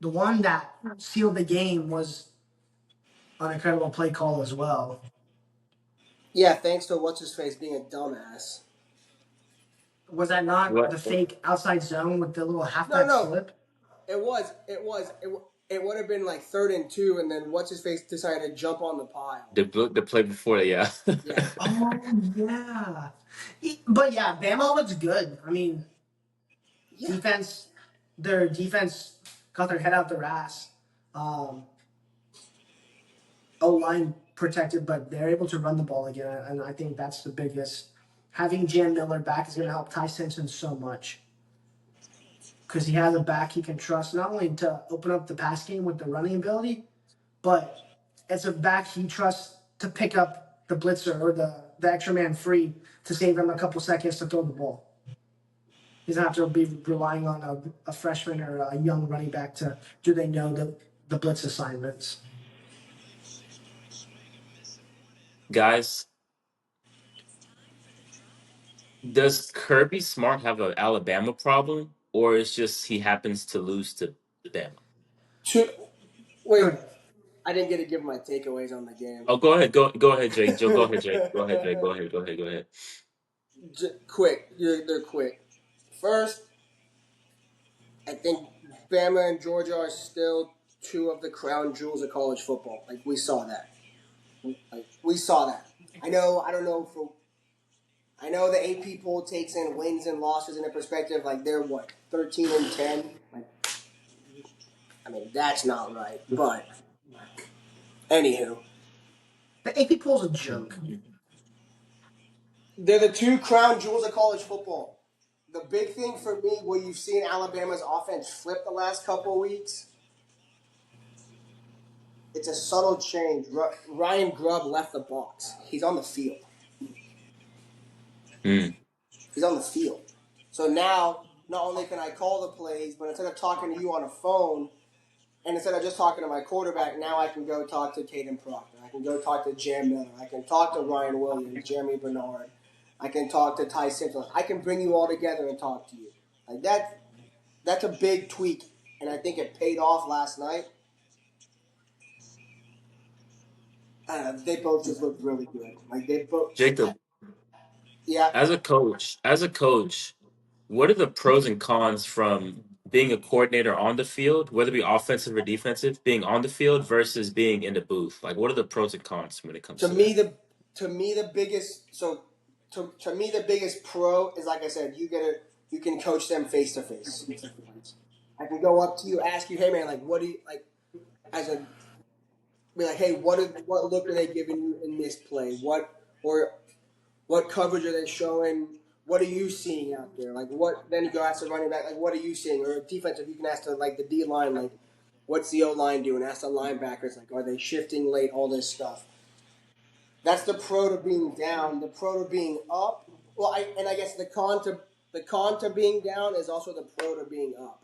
The one that sealed the game was an incredible play call as well. Yeah, thanks to what's his face being a dumbass. Was that not the What fake outside zone with the little halfback No, slip? it would have been like 3rd and 2, and then what's his face decided to jump on the pile. the play before that, yeah. Yeah. Oh yeah. But yeah, Bama looks good. I mean, Yeah. their defense got their head out their ass. O-line protected, but they're able to run the ball again, and I think that's the biggest. Having Jan Miller back is going to help Ty Simpson so much because he has a back he can trust not only to open up the pass game with the running ability, but it's a back he trusts to pick up the blitzer or the extra man free to save him a couple seconds to throw the ball. He's not have to be relying on a freshman or a young running back to do they know the blitz assignments. Guys, Does Kirby Smart have an Alabama problem, or it's just he happens to lose to Bama? Two, wait, Good. I didn't get to give my takeaways on the game. Oh, go ahead. Go ahead, Jake. Joe, go ahead, Jake. Go ahead, Jake. Go ahead. Go ahead. Go ahead. Quick, they're quick. First, I think Bama and Georgia are still two of the crown jewels of college football. Like we saw that. Like we saw that. I know. I don't know for. I know the AP poll takes in wins and losses in a perspective. Like they're what 13-10. Like, I mean that's not right. But anywho, The AP poll's a joke. they're the two crown jewels of college football. The big thing for me, where you've seen Alabama's offense flip the last couple of weeks, it's a subtle change. Ryan Grubb left the box. He's on the field. Mm. He's on the field. So now, not only can I call the plays, but instead of talking to you on a phone, and instead of just talking to my quarterback, now I can go talk to Caden Proctor. I can go talk to Jam Miller. I can talk to Ryan Williams, Jeremy Bernard. I can talk to Ty Simpson. I can bring you all together and talk to you. Like that's a big tweak, and I think it paid off last night. They both just looked really good. Like they both, Jacob, yeah. as a coach, what are the pros and cons from being a coordinator on the field, whether it be offensive or defensive, being on the field versus being in the booth? Like, what are the pros and cons when it comes To to me, that? the biggest to me the biggest pro is like I said, you can coach them face to face. I can go up to you, ask you, hey man, like what do you like as a be like, hey, what look are they giving you in this play? What coverage are they showing? What are you seeing out there? Like what? Then you go ask the running back, like what are you seeing? Or defensive, you can ask the like the D line, like what's the O line doing? Ask the linebackers, like are they shifting late? All this stuff. That's the pro to being down. The pro to being up. Well, I guess the con to being down is also the pro to being up.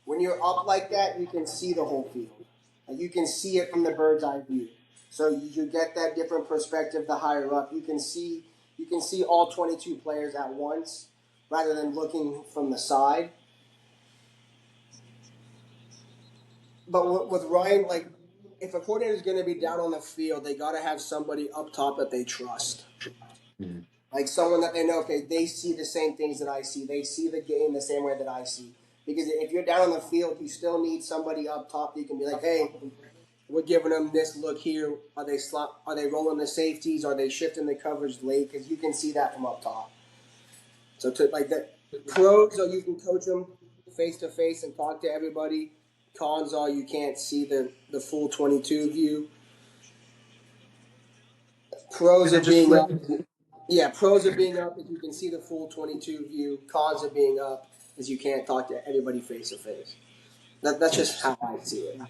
When you're up like that, you can see the whole field. Like you can see it from the bird's eye view. So you get that different perspective the higher up. You can see all 22 players at once rather than looking from the side. But with Ryan, like if a coordinator is going to be down on the field, they got to have somebody up top that they trust. Mm. Like someone that they know, okay, they see the same things that I see. They see the game the same way that I see. Because if you're down on the field, you still need somebody up top that you can be like, hey, we're giving them this look here. Are they rolling the safeties? Are they shifting the coverage late? Because you can see that from up top. So to like that, pros are you can coach them face to face and talk to everybody. Cons are you can't see the full 22 view. Pros are being up. Yeah, pros of being up is you can see the full 22 view. Cons of being up is you can't talk to everybody face to face. That's just how I see it.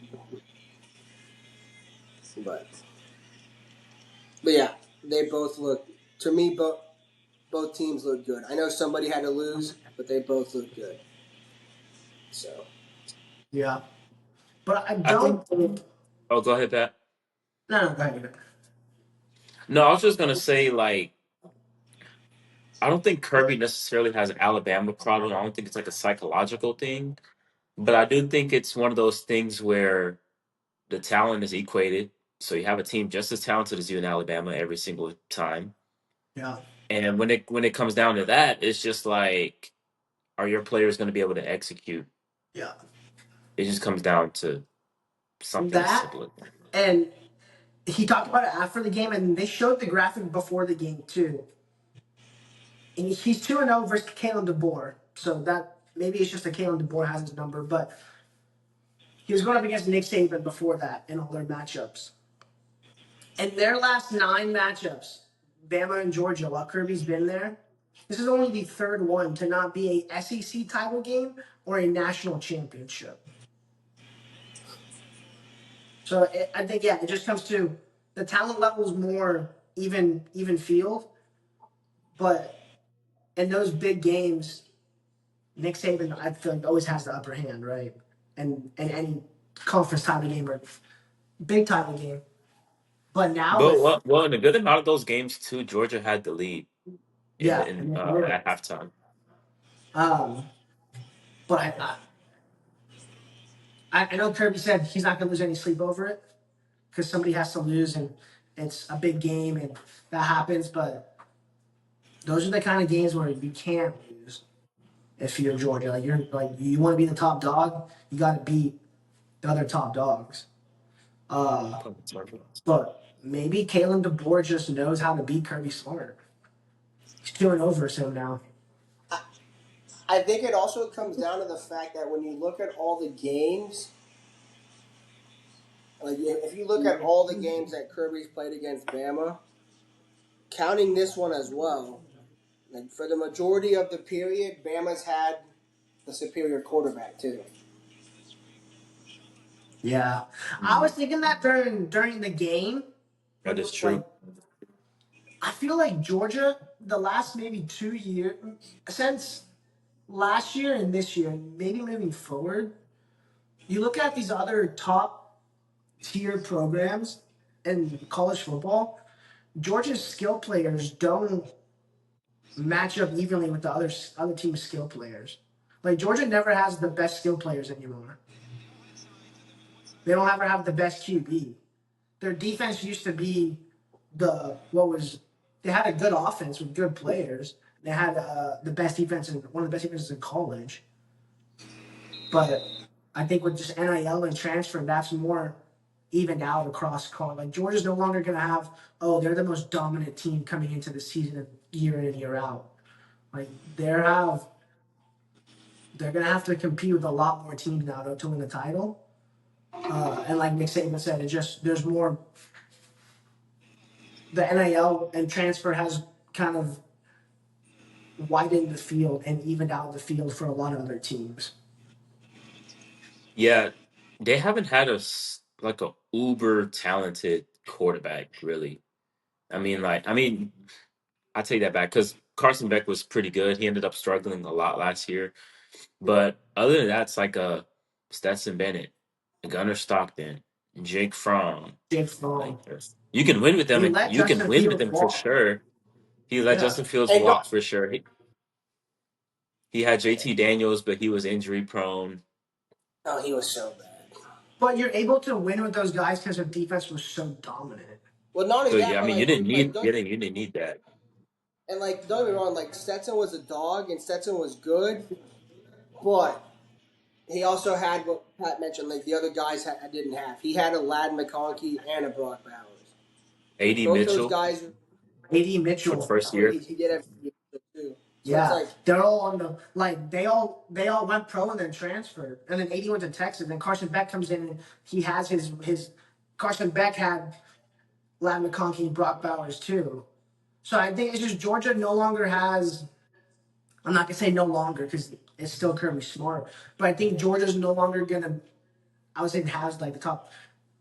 But yeah, they both look to me. Both teams look good. I know somebody had to lose, but they both look good. So Yeah. But I I think. don't. No, Oh, go ahead, Pat. no, go ahead. No, I was just gonna say, like, I don't think Kirby necessarily has an Alabama problem. I don't think it's like a psychological thing, but I do think it's one of those things where the talent is equated. So you have a team just as talented as you in Alabama every single time. Yeah. And when it comes down to that, it's just like, are your players going to be able to execute? Yeah. It just comes down to something as That simple as that. and he talked about it after the game, and they showed the graphic before the game too. And he's 2-0 versus Kalen DeBoer, so that maybe it's just that Kalen DeBoer has his number, but he was going up against Nick Saban before that in all their matchups. And their last 9 matchups, Bama and Georgia, while Kirby's been there, this is only the third one to not be a SEC title game or a national championship. So I think it just comes to the talent level is more even field, but in those big games, Nick Saban I feel like always has the upper hand, right? And any conference title game or big title game. But now But with well, in a good amount of those games too, Georgia had the lead. in Yeah, and they were. at halftime. Um, but I know Kirby said he's not going to lose any sleep over it because somebody has to lose and it's a big game and that happens. But those are the kind of games where you can't lose if you're Georgia. Like you're like you want to be the top dog, you got to beat the other top dogs. Uh, but maybe Kalen DeBoer just knows how to beat Kirby Smart. He's 2-0 versus him now. I think it also comes down to the fact that when you look at all the games, like if you look at all the games that Kirby's played against Bama, counting this one as well, like for the majority of the period, Bama's had the superior quarterback too. Yeah, I was thinking that during the game. That is true. I feel like Georgia, the last maybe 2 years, since last year and this year, maybe moving forward, you look at these other top tier programs in college football, Georgia's skill players don't match up evenly with the other team's skill players. Like Georgia never has the best skill players anymore. They don't ever have the best QB. Their defense used to be they had a good offense with good players. They had the best defense in one of the best defenses in college. But I think with just NIL and transfer, that's more evened out across college. Like Georgia's no longer going to have, they're the most dominant team coming into the season year in and year out. Like they're going to have to compete with a lot more teams now to win the title. And like Nick Saban said, there's more. The NIL and transfer has kind of widened the field and evened out the field for a lot of other teams. Yeah, they haven't had like a uber talented quarterback really. I take that back because Carson Beck was pretty good. He ended up struggling a lot last year, but other than that, it's like a Stetson Bennett, Gunnar Stockton, Jake Fromm. Jake Like Fromm. you can win with them, He and let you can Justin win with Fields them for walk. sure. He let Yeah. Justin Fields And walk for sure. He had JT Daniels, but he was injury prone. oh, he was so bad. But you're able to win with those guys because their defense was so dominant. Well, not So only yeah, that, I but mean, you didn't like need you didn't need that. and like don't get me wrong, like Stetson was a dog and Stetson was good, but he also had what Pat mentioned, like the other guys didn't have. He had a Lad McConkey and a Brock Bowers. Like AD both those Mitchell guys, AD for the Mitchell. first year. he did everything too. So it's Yeah. like They're all on the they all went pro and then transferred. And then AD went to Texas. And Carson Beck comes in and he has his Carson Beck had Lad McConkey and Brock Bowers too. So I think it's just Georgia no longer has. I'm not gonna say no longer because it's still Kirby Smart, but I think Georgia's no longer gonna. I would say has like the top.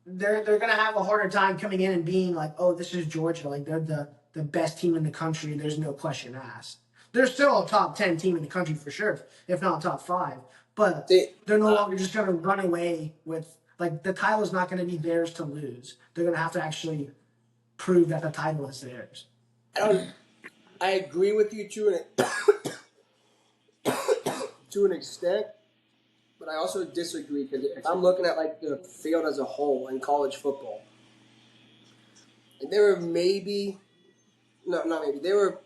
They're gonna have a harder time coming in and being like, oh, this is Georgia. Like they're the best team in the country. There's no question asked. They're still a top 10 team in the country for sure, if not top 5. But they're no longer just gonna run away with like the title is not gonna be theirs to lose. They're gonna have to actually prove that the title is theirs. I agree with you to an extent, but I also disagree because if I'm looking at like the field as a whole in college football, and there were maybe, no, not maybe, there were.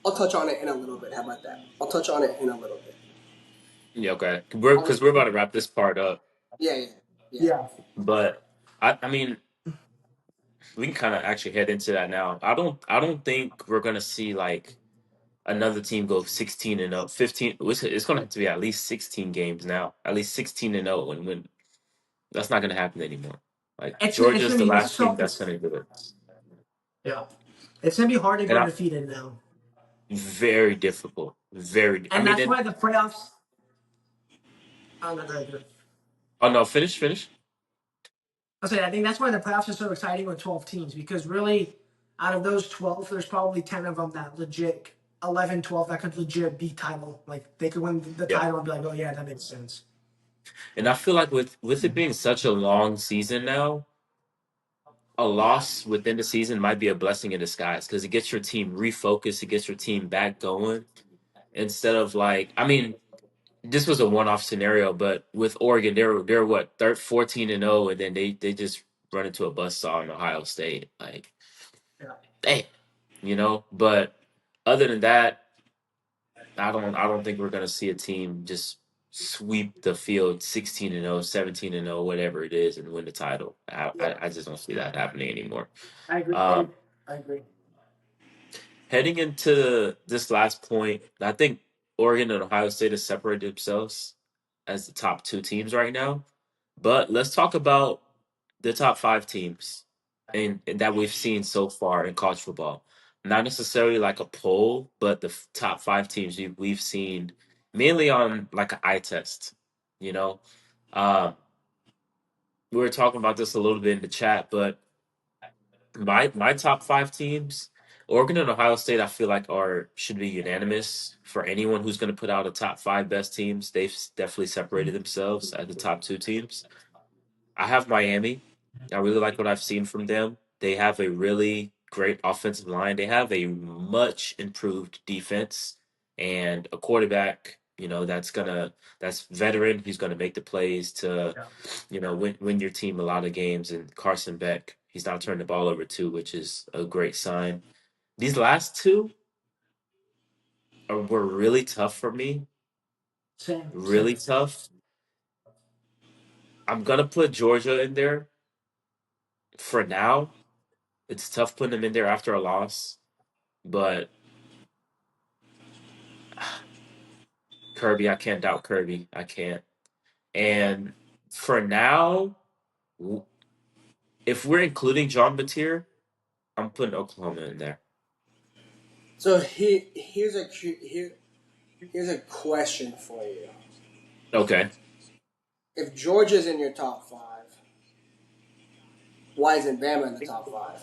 I'll touch on it in a little bit. How about that? I'll touch on it in a little bit. Yeah, okay. We're about to wrap this part up. Yeah. But I mean, we can kind of actually head into that now. I don't think we're gonna see like another team go 16-0, 15. It's gonna have to be at least 16 games now, at least 16-0, and win. That's not gonna happen anymore. Like It's Georgia's gonna the be last team so that's gonna do it, yeah. It's gonna be hard to and go undefeated now. very difficult. Very. I And mean, that's why the playoffs. Oh, no, no, no. oh no, finish. I think that's why the playoffs are so exciting with 12 teams because really, out of those 12, there's probably 10 of them that legit, 11, 12 that could legit beat title. Like they could win the Yeah, title and be like, oh yeah, that makes sense. and I feel like with it being such a long season now, a loss within the season might be a blessing in disguise because it gets your team refocused, it gets your team back going instead of like, I mean, this was a one-off scenario, but with Oregon, they're what 14-0, and then they just run into a buzzsaw in Ohio State. Like, Yeah. damn, you know. But other than that, I don't think we're gonna see a team just sweep the field 16-0, 17-0, whatever it is, and win the title. I, Yeah. I, I just don't see that happening anymore. I agree. Um, I agree. Heading into this last point, I think Oregon and Ohio State have separated themselves as the top two teams right now. But let's talk about the top five teams and that we've seen so far in college football. Not necessarily like a poll, but the top five teams we've seen mainly on like an eye test. You know, um, we were talking about this a little bit in the chat, but my top five teams, Oregon and Ohio State, I feel like are should be unanimous for anyone who's going to put out a top five best teams. They've definitely separated themselves as the top two teams. I have Miami. I really like what I've seen from them. They have a really great offensive line. They have a much improved defense and a quarterback, that's veteran who's gonna make the plays to, Yeah. win your team a lot of games. And Carson Beck, he's not turning the ball over too, which is a great sign. These last two were really tough for me. Same. Really tough. I'm gonna put Georgia in there for now. It's tough putting them in there after a loss, but Kirby, I can't doubt Kirby. I can't. And for now, w- if we're including John Mateer, I'm putting Oklahoma in there. So here's a question for you. Okay. If Georgia's in your top five, why isn't Bama in the top five?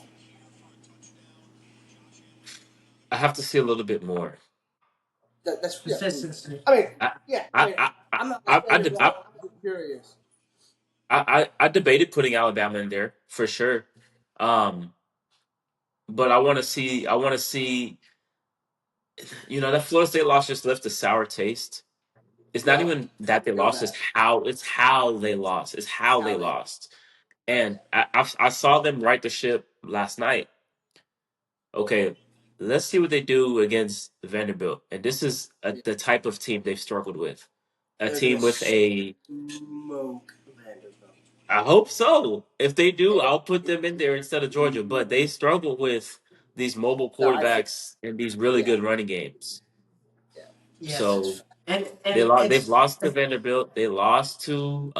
I have to see a little bit more. That's yeah. Consistency. I mean, I yeah. I I mean, I I I'm not I, I, saying you're de- I, wrong. I'm just curious. I debated putting Alabama in there for sure. Um, but I want to see, that Florida State loss just left a sour taste. It's not Yeah, even that they real lost; bad. it's how they lost. It's how they How they? lost. And I saw them right the ship last night. Okay, let's see what they do against Vanderbilt. And this is Yeah, the type of team they've struggled with. A they're gonna team with a. smoke Vanderbilt. I hope so. If they do, And I'll put them in there instead of Georgia. But they struggle with these mobile no, I think quarterbacks and these really yeah, good running games. yeah, Yes, So and they've it's lost to Vanderbilt. They lost to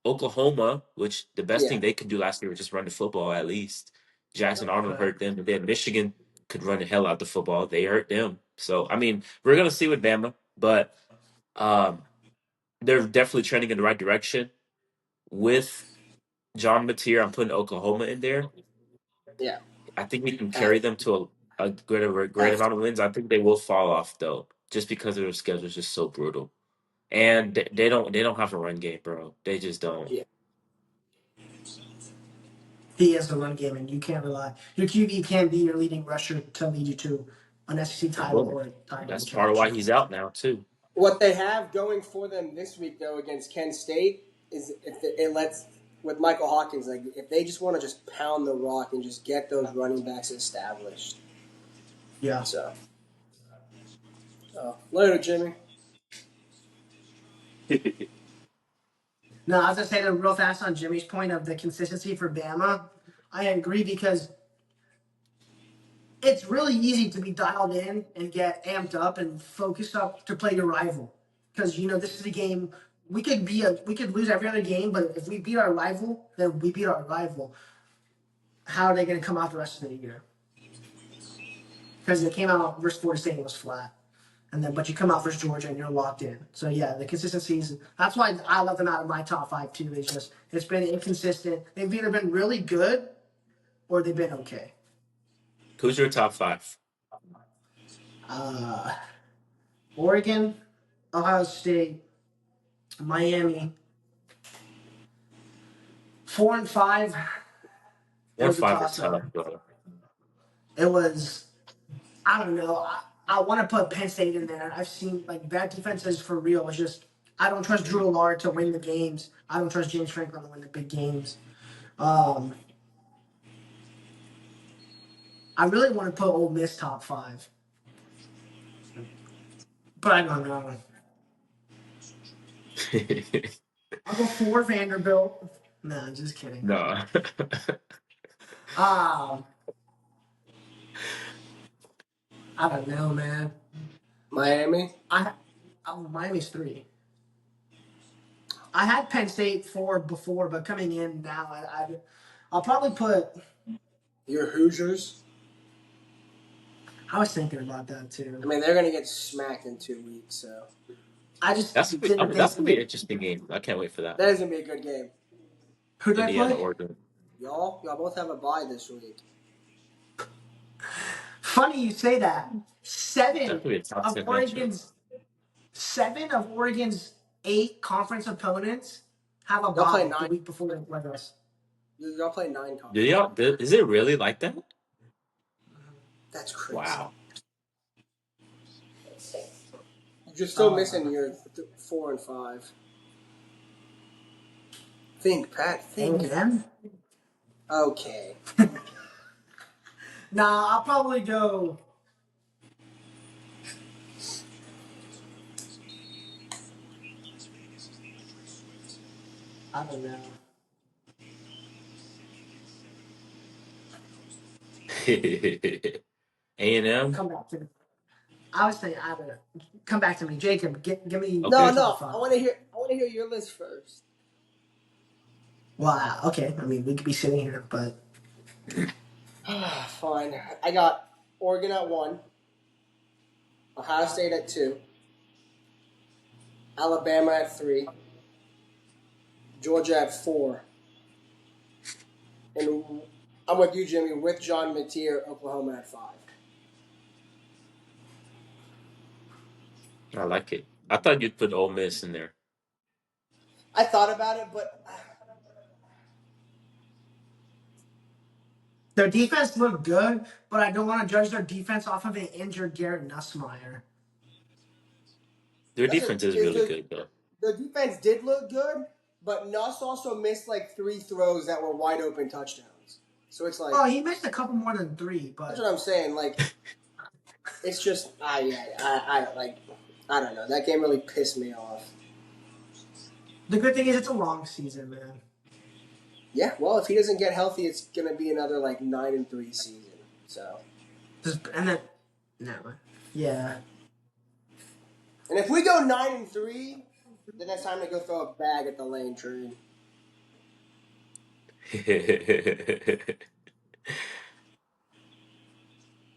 Oklahoma, which the best yeah, thing they could do last year was just run the football at least. Jackson Arnold correct. hurt them, and then Michigan could run the hell out the football. They hurt them. So I mean, we're gonna see with Bama, but um, they're definitely trending in the right direction. With John Mateer, I'm putting Oklahoma in there. yeah. I think we can And carry them to a great after amount of wins. I think they will fall off though, just because their schedule is just so brutal. And they don't have a run game, bro. They just don't. yeah, He has the run game, and you can't rely. Your QB can't be your leading rusher to lead you to an SEC title Well, or a title that's part of why championship. he's out now too. what they have going for them this week though against Kent State is if it lets with Michael Hawkins, like if they just want to just pound the rock and just get those running backs established. Yeah. So, later, Jimmy. No, I was gonna say that real fast on Jimmy's point of the consistency for Bama. I agree because it's really easy to be dialed in and get amped up and focused up to play your rival. Because this is a game we could lose every other game, but if we beat our rival, then we beat our rival. How are they going to come out the rest of the year? Because they came out versus Florida State and it was flat, and then but you come out versus Georgia and you're locked in. So yeah, the consistency is that's why I left them out of my top five too. It's been inconsistent. They've either been really good or they've been okay. Who's your top five? Uh, Oregon, Ohio State, Miami, 4 and 5. It was a 1-5 are toss up. tough, bro. It was. I don't know. I want to put Penn State in there. I've seen like bad defenses for real. It's just I don't trust Drew Allard to win the games. I don't trust James Franklin to win the big games. Um, I really want to put Ole Miss top 5, but I don't know. I'll go 4 Vanderbilt. No, just kidding. No. Um, I don't know, man. Miami. Miami's 3. I had Penn State 4 before, but coming in now, I'll probably put. Your Hoosiers. I was thinking about that too. I mean, they're gonna get smacked in 2 weeks, so I just that's didn't that's gonna be an think. interesting game. I can't wait for that. that is gonna be a good game. Who did I Indiana, play? Oregon. Y'all both have a bye this week. Funny you say that. That's gonna be a tough Of matchup. Oregon's 8 conference opponents have a Y'all play bye the 9. week before they play us. Y'all play 9 Do conference. y'all? Is it really like that? That's crazy. Wow. You're still missing your 4 and 5. Think, Pat. Think. A&M? Okay. Nah, I'll probably go. I don't know. A&M. Come back to me. I was saying I don't know. Come back to me, Jacob. Give me Okay. your No. top 5. I want to hear your list first. Well, okay. I mean, we could be sitting here, but Fine. I got Oregon at 1, Ohio State at 2, Alabama at 3, Georgia at 4, and I'm with you, Jimmy, with John Mateer, Oklahoma at 5. I like it. I thought you'd put Ole Miss in there. I thought about it, but their defense looked good. But I don't want to judge their defense off of an injured Garrett Nussmeier. Their defense is really good, though. the defense did look good, but Nuss also missed like 3 throws that were wide open touchdowns. So it's like, Oh, he missed a couple more than 3, but that's what I'm saying. Like, it's just, I don't know. That game really pissed me off. the good thing is it's a long season, man. Yeah, well, if he doesn't get healthy, it's gonna be another like 9-3 season. So, And then, no, yeah. and if we go 9-3, then it's time to go throw a bag at the Lane train.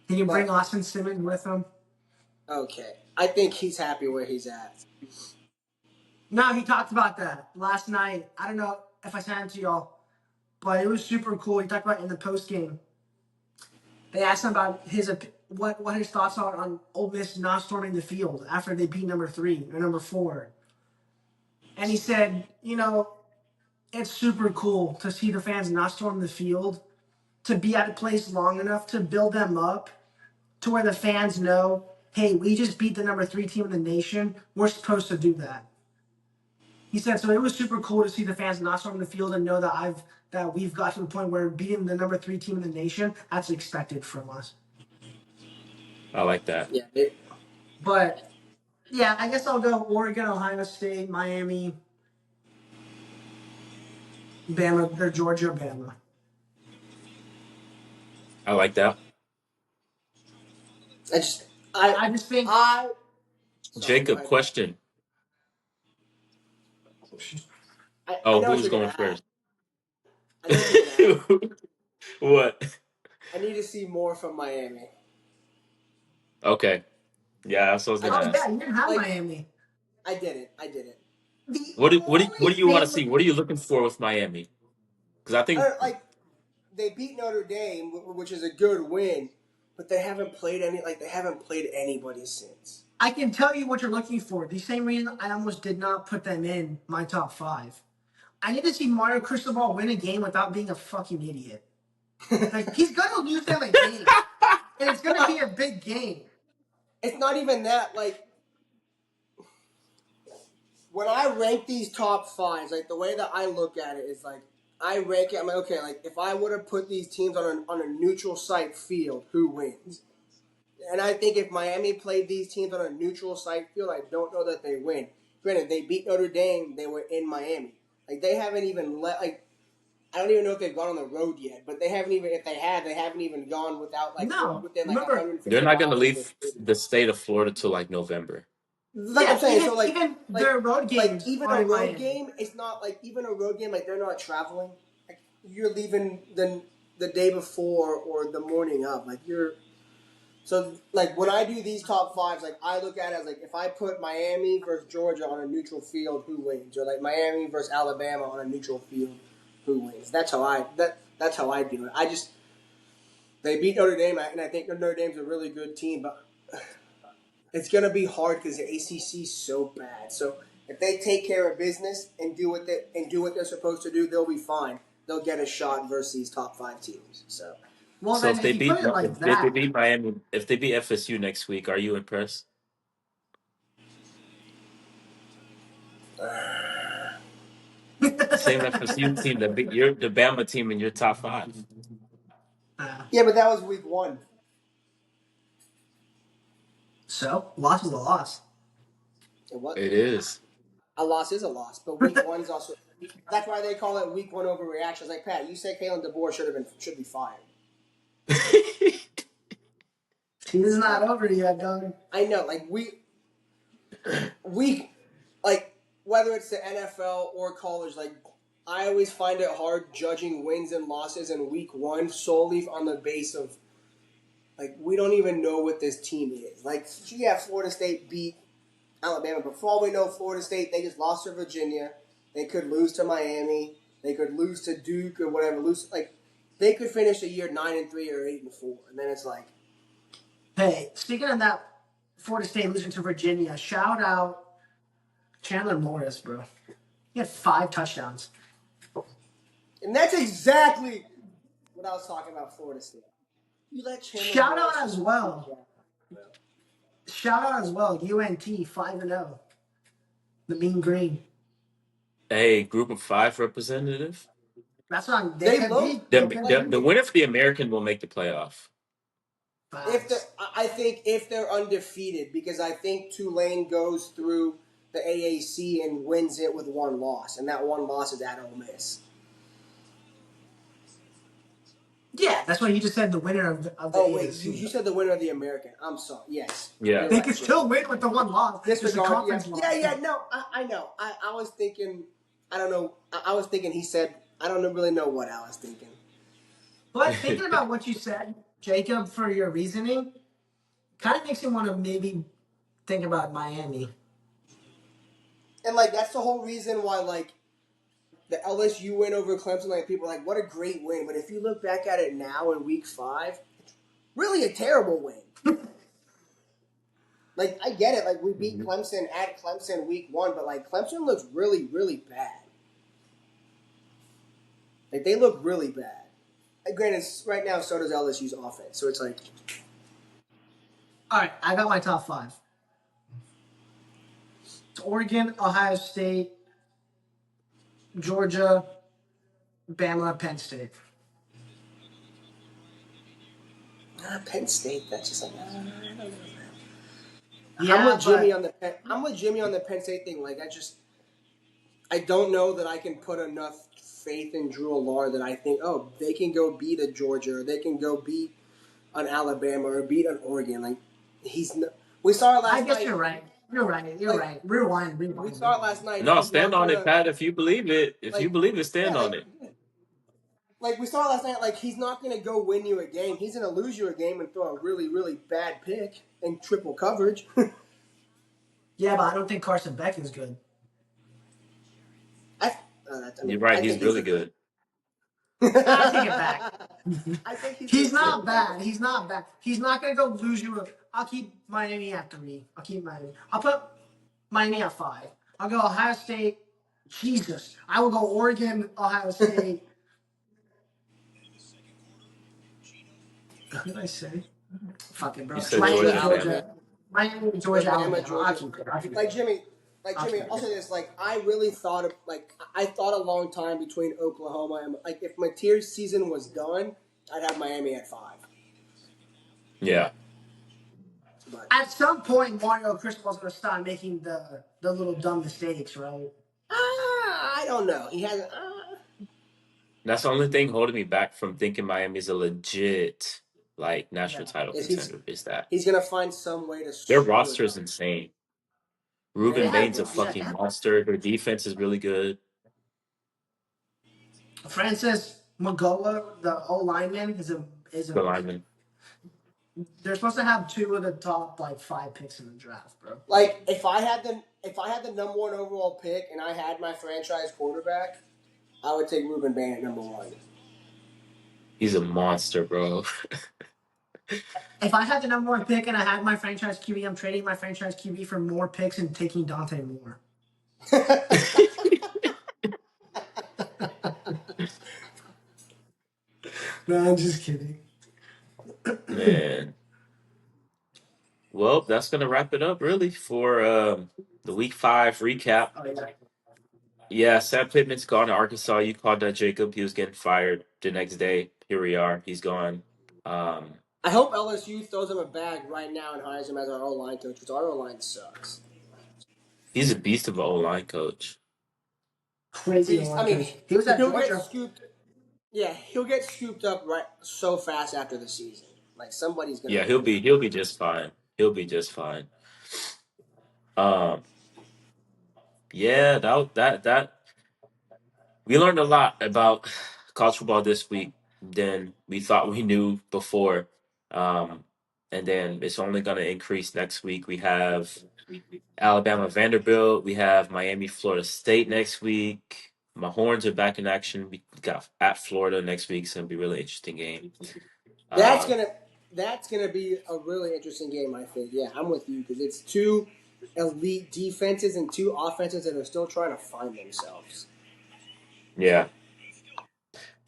Can you bring Austin Simmons with him? Okay, I think he's happy where he's at. No, he talked about that last night. I don't know if I sent it to y'all, but it was super cool. He talked about it in the post game. They asked him about what his thoughts are on Ole Miss not storming the field after they beat number 3 or number 4. And he said, it's super cool to see the fans not storm the field, to be at a place long enough to build them up to where the fans know, hey, we just beat the number 3 team in the nation. We're supposed to do that. He said, so it was super cool to see the fans not storm the field and know that we've got to the point where beating the number 3 team in the nation, that's expected from us. I like that. Yeah. But yeah, I guess I'll go Oregon, Ohio State, Miami, Bama, or Georgia, Bama. I like that. I just think. Sorry, Jacob, question. I Oh, know what who's you're going gonna first? ask. I know what you're gonna ask. What? I need to see more from Miami. Okay. Yeah, that's what I was gonna Oh ask. yeah, you didn't have Like, Miami. I didn't. The What do only you want to thing see? What are you looking for with Miami? Because I think Like, they beat Notre Dame, which is a good win, but they haven't played anybody since. I can tell you what you're looking for. The same reason I almost did not put them in my top 5. I need to see Mario Cristobal win a game without being a fucking idiot. Like, he's gonna lose them a game, and it's gonna be a big game. It's not even that. Like, when I rank these top fives, like the way that I look at it is like I rank it. I'm like, okay, like if I would have put these teams on a neutral site field, who wins? And I think if Miami played these teams on a neutral site field, I don't know that they win. Granted, they beat Notre Dame. They were in Miami. Like they haven't even I don't even know if they've gone on the road yet. But they haven't even. If they have, they haven't even gone without No, within like remember, 150 They're not going to miles of the leave city. the state of Florida till like November. Like yeah, I'm saying, so even their road games even are a in road Miami. game, it's not like even a road game. Like they're not traveling. Like you're leaving the day before or the morning of. Like you're. So, like, when I do these top fives, like, I look at it as, like, if I put Miami versus Georgia on a neutral field, who wins? Or, like, Miami versus Alabama on a neutral field, who wins? That's how that's how I do it. They beat Notre Dame, and I think Notre Dame's a really good team, but it's going to be hard because the ACC is so bad. So, if they take care of business and do what they're supposed to do, they'll be fine. They'll get a shot versus these top 5 teams. So. Well, So then, if they if you put beat it like if they that, beat Miami, if they beat FSU next week, are you impressed? Same FSU team that beat the Bama team in your top 5. Yeah, but that was week 1. so loss is a loss. What? It is. A loss is a loss, but week 1's also. That's why they call it week 1 overreactions. Like Pat, you said Kalen DeBoer should be fired. Season's not over yet, dog. I know, like week, like whether it's the NFL or college, like I always find it hard judging wins and losses in week 1 solely on the base of like we don't even know what this team is. Like yeah, Florida State beat Alabama, but for all we know, Florida State they just lost to Virginia. They could lose to Miami. They could lose to Duke or whatever. They could finish the year 9-3 or 8-4, and then it's like. Hey, speaking of that, Florida State losing to Virginia, shout out Chandler Morris, bro. He had 5 touchdowns. And that's exactly what I was talking about Florida State. You let Chandler Shout Morris out as well. Shout out as well. UNT 5-0. The Mean Green. Hey, group of 5 representative. That's what They could look be. They could The be. winner for the American will make the playoff. I think if they're undefeated, because I think Tulane goes through the AAC and wins it with 1 loss, and that 1 loss is at Ole Miss. Yeah, that's why you just said the winner of the wait, AAC. you said the winner of the American. I'm sorry. Yes. Yeah. They could still win with the 1 loss. Disregard. Just a conference loss. Yeah. No, I know. I was thinking. I don't know. I was thinking. He said. I don't really know what I was thinking. But thinking about what you said, Jacob, for your reasoning, kind of makes me want to maybe think about Miami. And like that's the whole reason why like the LSU win over Clemson, like people are like, what a great win. But if you look back at it now in week 5, it's really a terrible win. Like I get it, like we beat Clemson at Clemson week 1, but like Clemson looks really, really bad. Like they look really bad. And granted, right now so does LSU's offense, so it's like. All right, I got my top 5. It's Oregon, Ohio State, Georgia, Bama, Penn State. Penn State. That's just like. I don't know. Yeah, I'm with Jimmy on the Penn State thing. Like I don't know that I can put enough faith in Drew Allard that I think, oh, they can go beat a Georgia or they can go beat an Alabama or beat an Oregon. Like we saw it last night. I guess you're right. You're right. Rewind. We saw it last night. No, stand on it, Pat. If you believe it, stand on it. Like we saw last night, like he's not going to go win you a game. He's going to lose you a game and throw a really, really bad pick in triple coverage. Yeah, but I don't think Carson Beck is good. You're right. He's really good. I take it back. I think He's not bad. He's not going to go lose you. I'll keep Miami at 3. I'll put Miami at 5. I'll go Ohio State. Jesus. I will go Oregon, Ohio State. Who did I say? Fuck it, bro. You said Georgia, Georgia, Miami, Alabama. Alabama. Georgia. Miami, Georgia, Alabama, Alabama. I'll Georgia. keep it. I'll keep Like it. Jimmy, I'll keep I'll it. say this. Like I really thought of I thought a long time between Oklahoma and like if Mateer's season was done, I'd have Miami at 5. Yeah. But At some point, Mario Cristobal's going to start making the little dumb mistakes, right? I don't know. He hasn't. That's the only thing holding me back from thinking Miami's a legit like Yeah. national title Is contender is that he's gonna find some way to their screw it roster is up. insane. Yeah, they Ruben have Bain's good a Yeah. fucking monster. Their defense is really good. Francis Magoa, the O lineman, is a. The lineman. They're supposed to have 2 of the top like 5 picks in the draft, bro. Like if I had the number 1 overall pick and I had my franchise quarterback, I would take Ruben Bain at number 1. He's a monster, bro. If I had the number 1 pick and I had my franchise QB, I'm trading my franchise QB for more picks and taking Dante Moore. No, I'm just kidding. Man. Well, that's gonna wrap it up really for the week 5 recap. Oh yeah. Yeah, Sam Pittman's gone to Arkansas. You called that, Jacob. He was getting fired the next day. Here we are. He's gone. Um, I hope LSU throws him a bag right now and hires him as our O line coach because our O line sucks. he's a beast of an O-line coach. Crazy Beast. O I line mean, coach. He was at he'll get Georgia. scooped. Yeah, he'll get scooped up right so fast after the season. Like somebody's gonna. Yeah, he'll be just fine. He'll be just fine. Um, yeah, that we learned a lot about college football this week than we thought we knew before. Um, and then it's only going to increase next week. We have Alabama Vanderbilt. We have Miami Florida State next week. My Horns are back in action. We got at Florida next week. It's going to be a really interesting game. That's Um, gonna that's gonna be a really interesting game. I think. Yeah, I'm with you because it's 2 elite defenses and 2 offenses that are still trying to find themselves. yeah,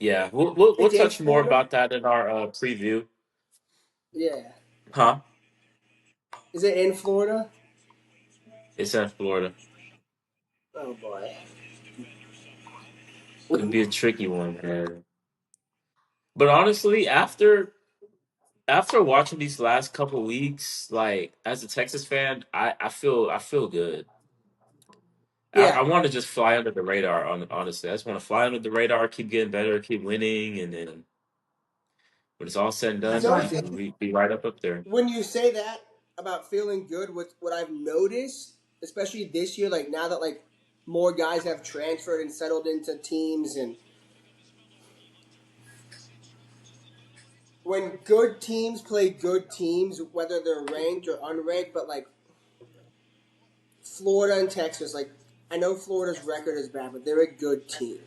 yeah. We'll It's in touch more Florida. about that in our preview. Yeah. Huh? Is it in Florida? It's in Florida. Oh boy. It'd be a tricky one, man. But honestly, after watching these last couple weeks, like as a Texas fan, I feel good. I Yeah. want to just fly under the radar. Honestly, I just want to fly under the radar, keep getting better, keep winning, and then when it's all said and You That's done, how know I we feel. we be right up there. when you say that about feeling good, what I've noticed, especially this year, like now that like more guys have transferred and settled into teams, and when good teams play good teams, whether they're ranked or unranked, but like Florida and Texas, like I know Florida's record is bad, but they're a good team.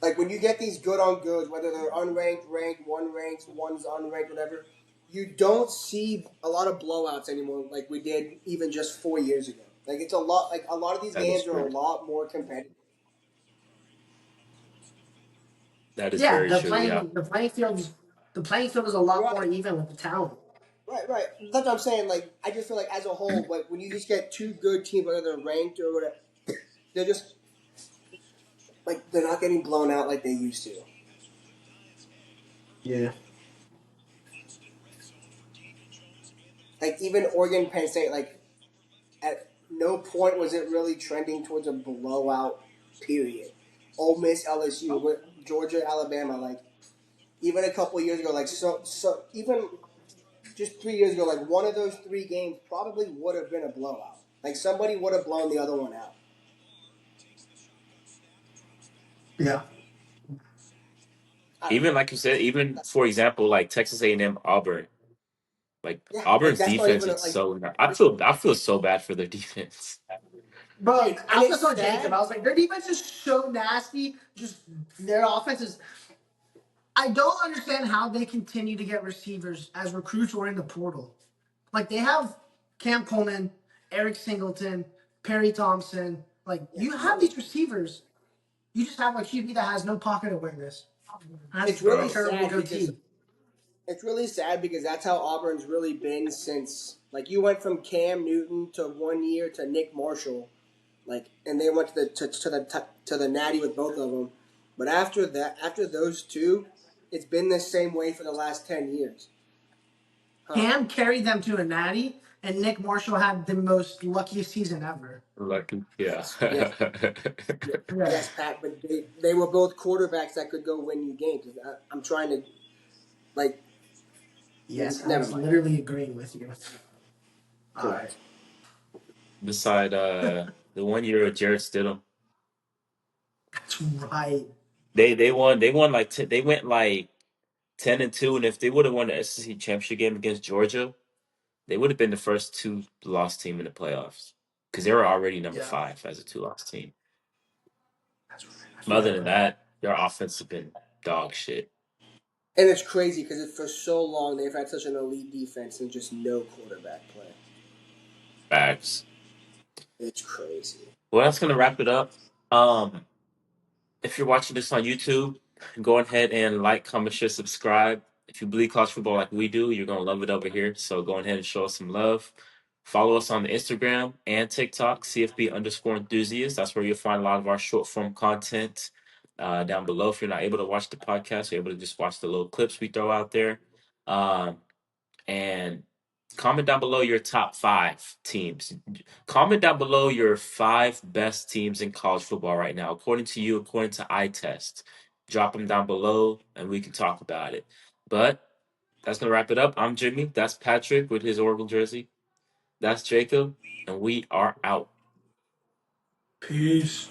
Like when you get these good on goods, whether they're unranked, ranked, one ranked, one's unranked, whatever, you don't see a lot of blowouts anymore like we did even just 4 years ago. Like it's a lot. Like a lot of these That is games are a true. lot more competitive. That is Yeah, very true. Yeah, the playing field is a lot more Right, even with the talent. right. That's what I'm saying. Like I just feel like as a whole, like when you just get 2 good teams, whether they're ranked or whatever, they're just like they're not getting blown out like they used to. Yeah. Like even Oregon, Penn State, like at no point was it really trending towards a blowout period. Ole Miss, LSU, Georgia, Alabama, like even a couple years ago, like so even just 3 years ago, like one of those 3 games probably would have been a blowout. Like somebody would have blown the other one out. Yeah. even like you said, even for example, like Texas A&M, Auburn. Like Yeah, like Auburn's that's not defense even is like, so. I feel so bad for their defense. Bro, and I was it's just on Jacob. sad. I was like, their defense is so nasty. Just their offense is. I don't understand how they continue to get receivers as recruits or in the portal. Like they have Cam Coleman, Eric Singleton, Perry Thompson. Like Yeah, you have these receivers. You just have a QB that has no pocket awareness. That's it's Bro, really a terrible sad because goatee. it's really sad because that's how Auburn's really been since. Like you went from Cam Newton to 1 year to Nick Marshall, like, and they went to the Natty with both of them. But after that, after those two, it's been the same way for the last 10 years. Cam carried them to a natty, and Nick Marshall had the most luckiest season ever. Lucky, yeah. Yes, yes, Pat. But they were both quarterbacks that could go win you games. I'm trying to, like, Yes, I never was mind. literally agreeing with you. All right. Beside the 1 year of Jared Stidham, That's right. they won like they went like 10-2, and if they would have won the SEC championship game against Georgia, they would have been the first two-loss team in the playoffs because they were already number Yeah. 5 as a two-loss team. That's right. But other than that, their offense has been dog shit. And it's crazy because for so long they've had such an elite defense and just no quarterback play. Facts. It's crazy. Well, that's gonna wrap it up. If you're watching this on YouTube, go ahead and like, comment, share, subscribe. If you believe college football like we do, you're gonna love it over here. So go ahead and show us some love. Follow us on the Instagram and TikTok, CFB_enthusiast. That's where you'll find a lot of our short form content. Down below, if you're not able to watch the podcast, you're able to just watch the little clips we throw out there. Um, and comment down below your top 5 teams. Comment down below your 5 best teams in college football right now, according to you, according to eye test. Drop them down below, and we can talk about it. But that's gonna wrap it up. I'm Jimmy. That's Patrick with his Oregon jersey. That's Jacob, and we are out. Peace.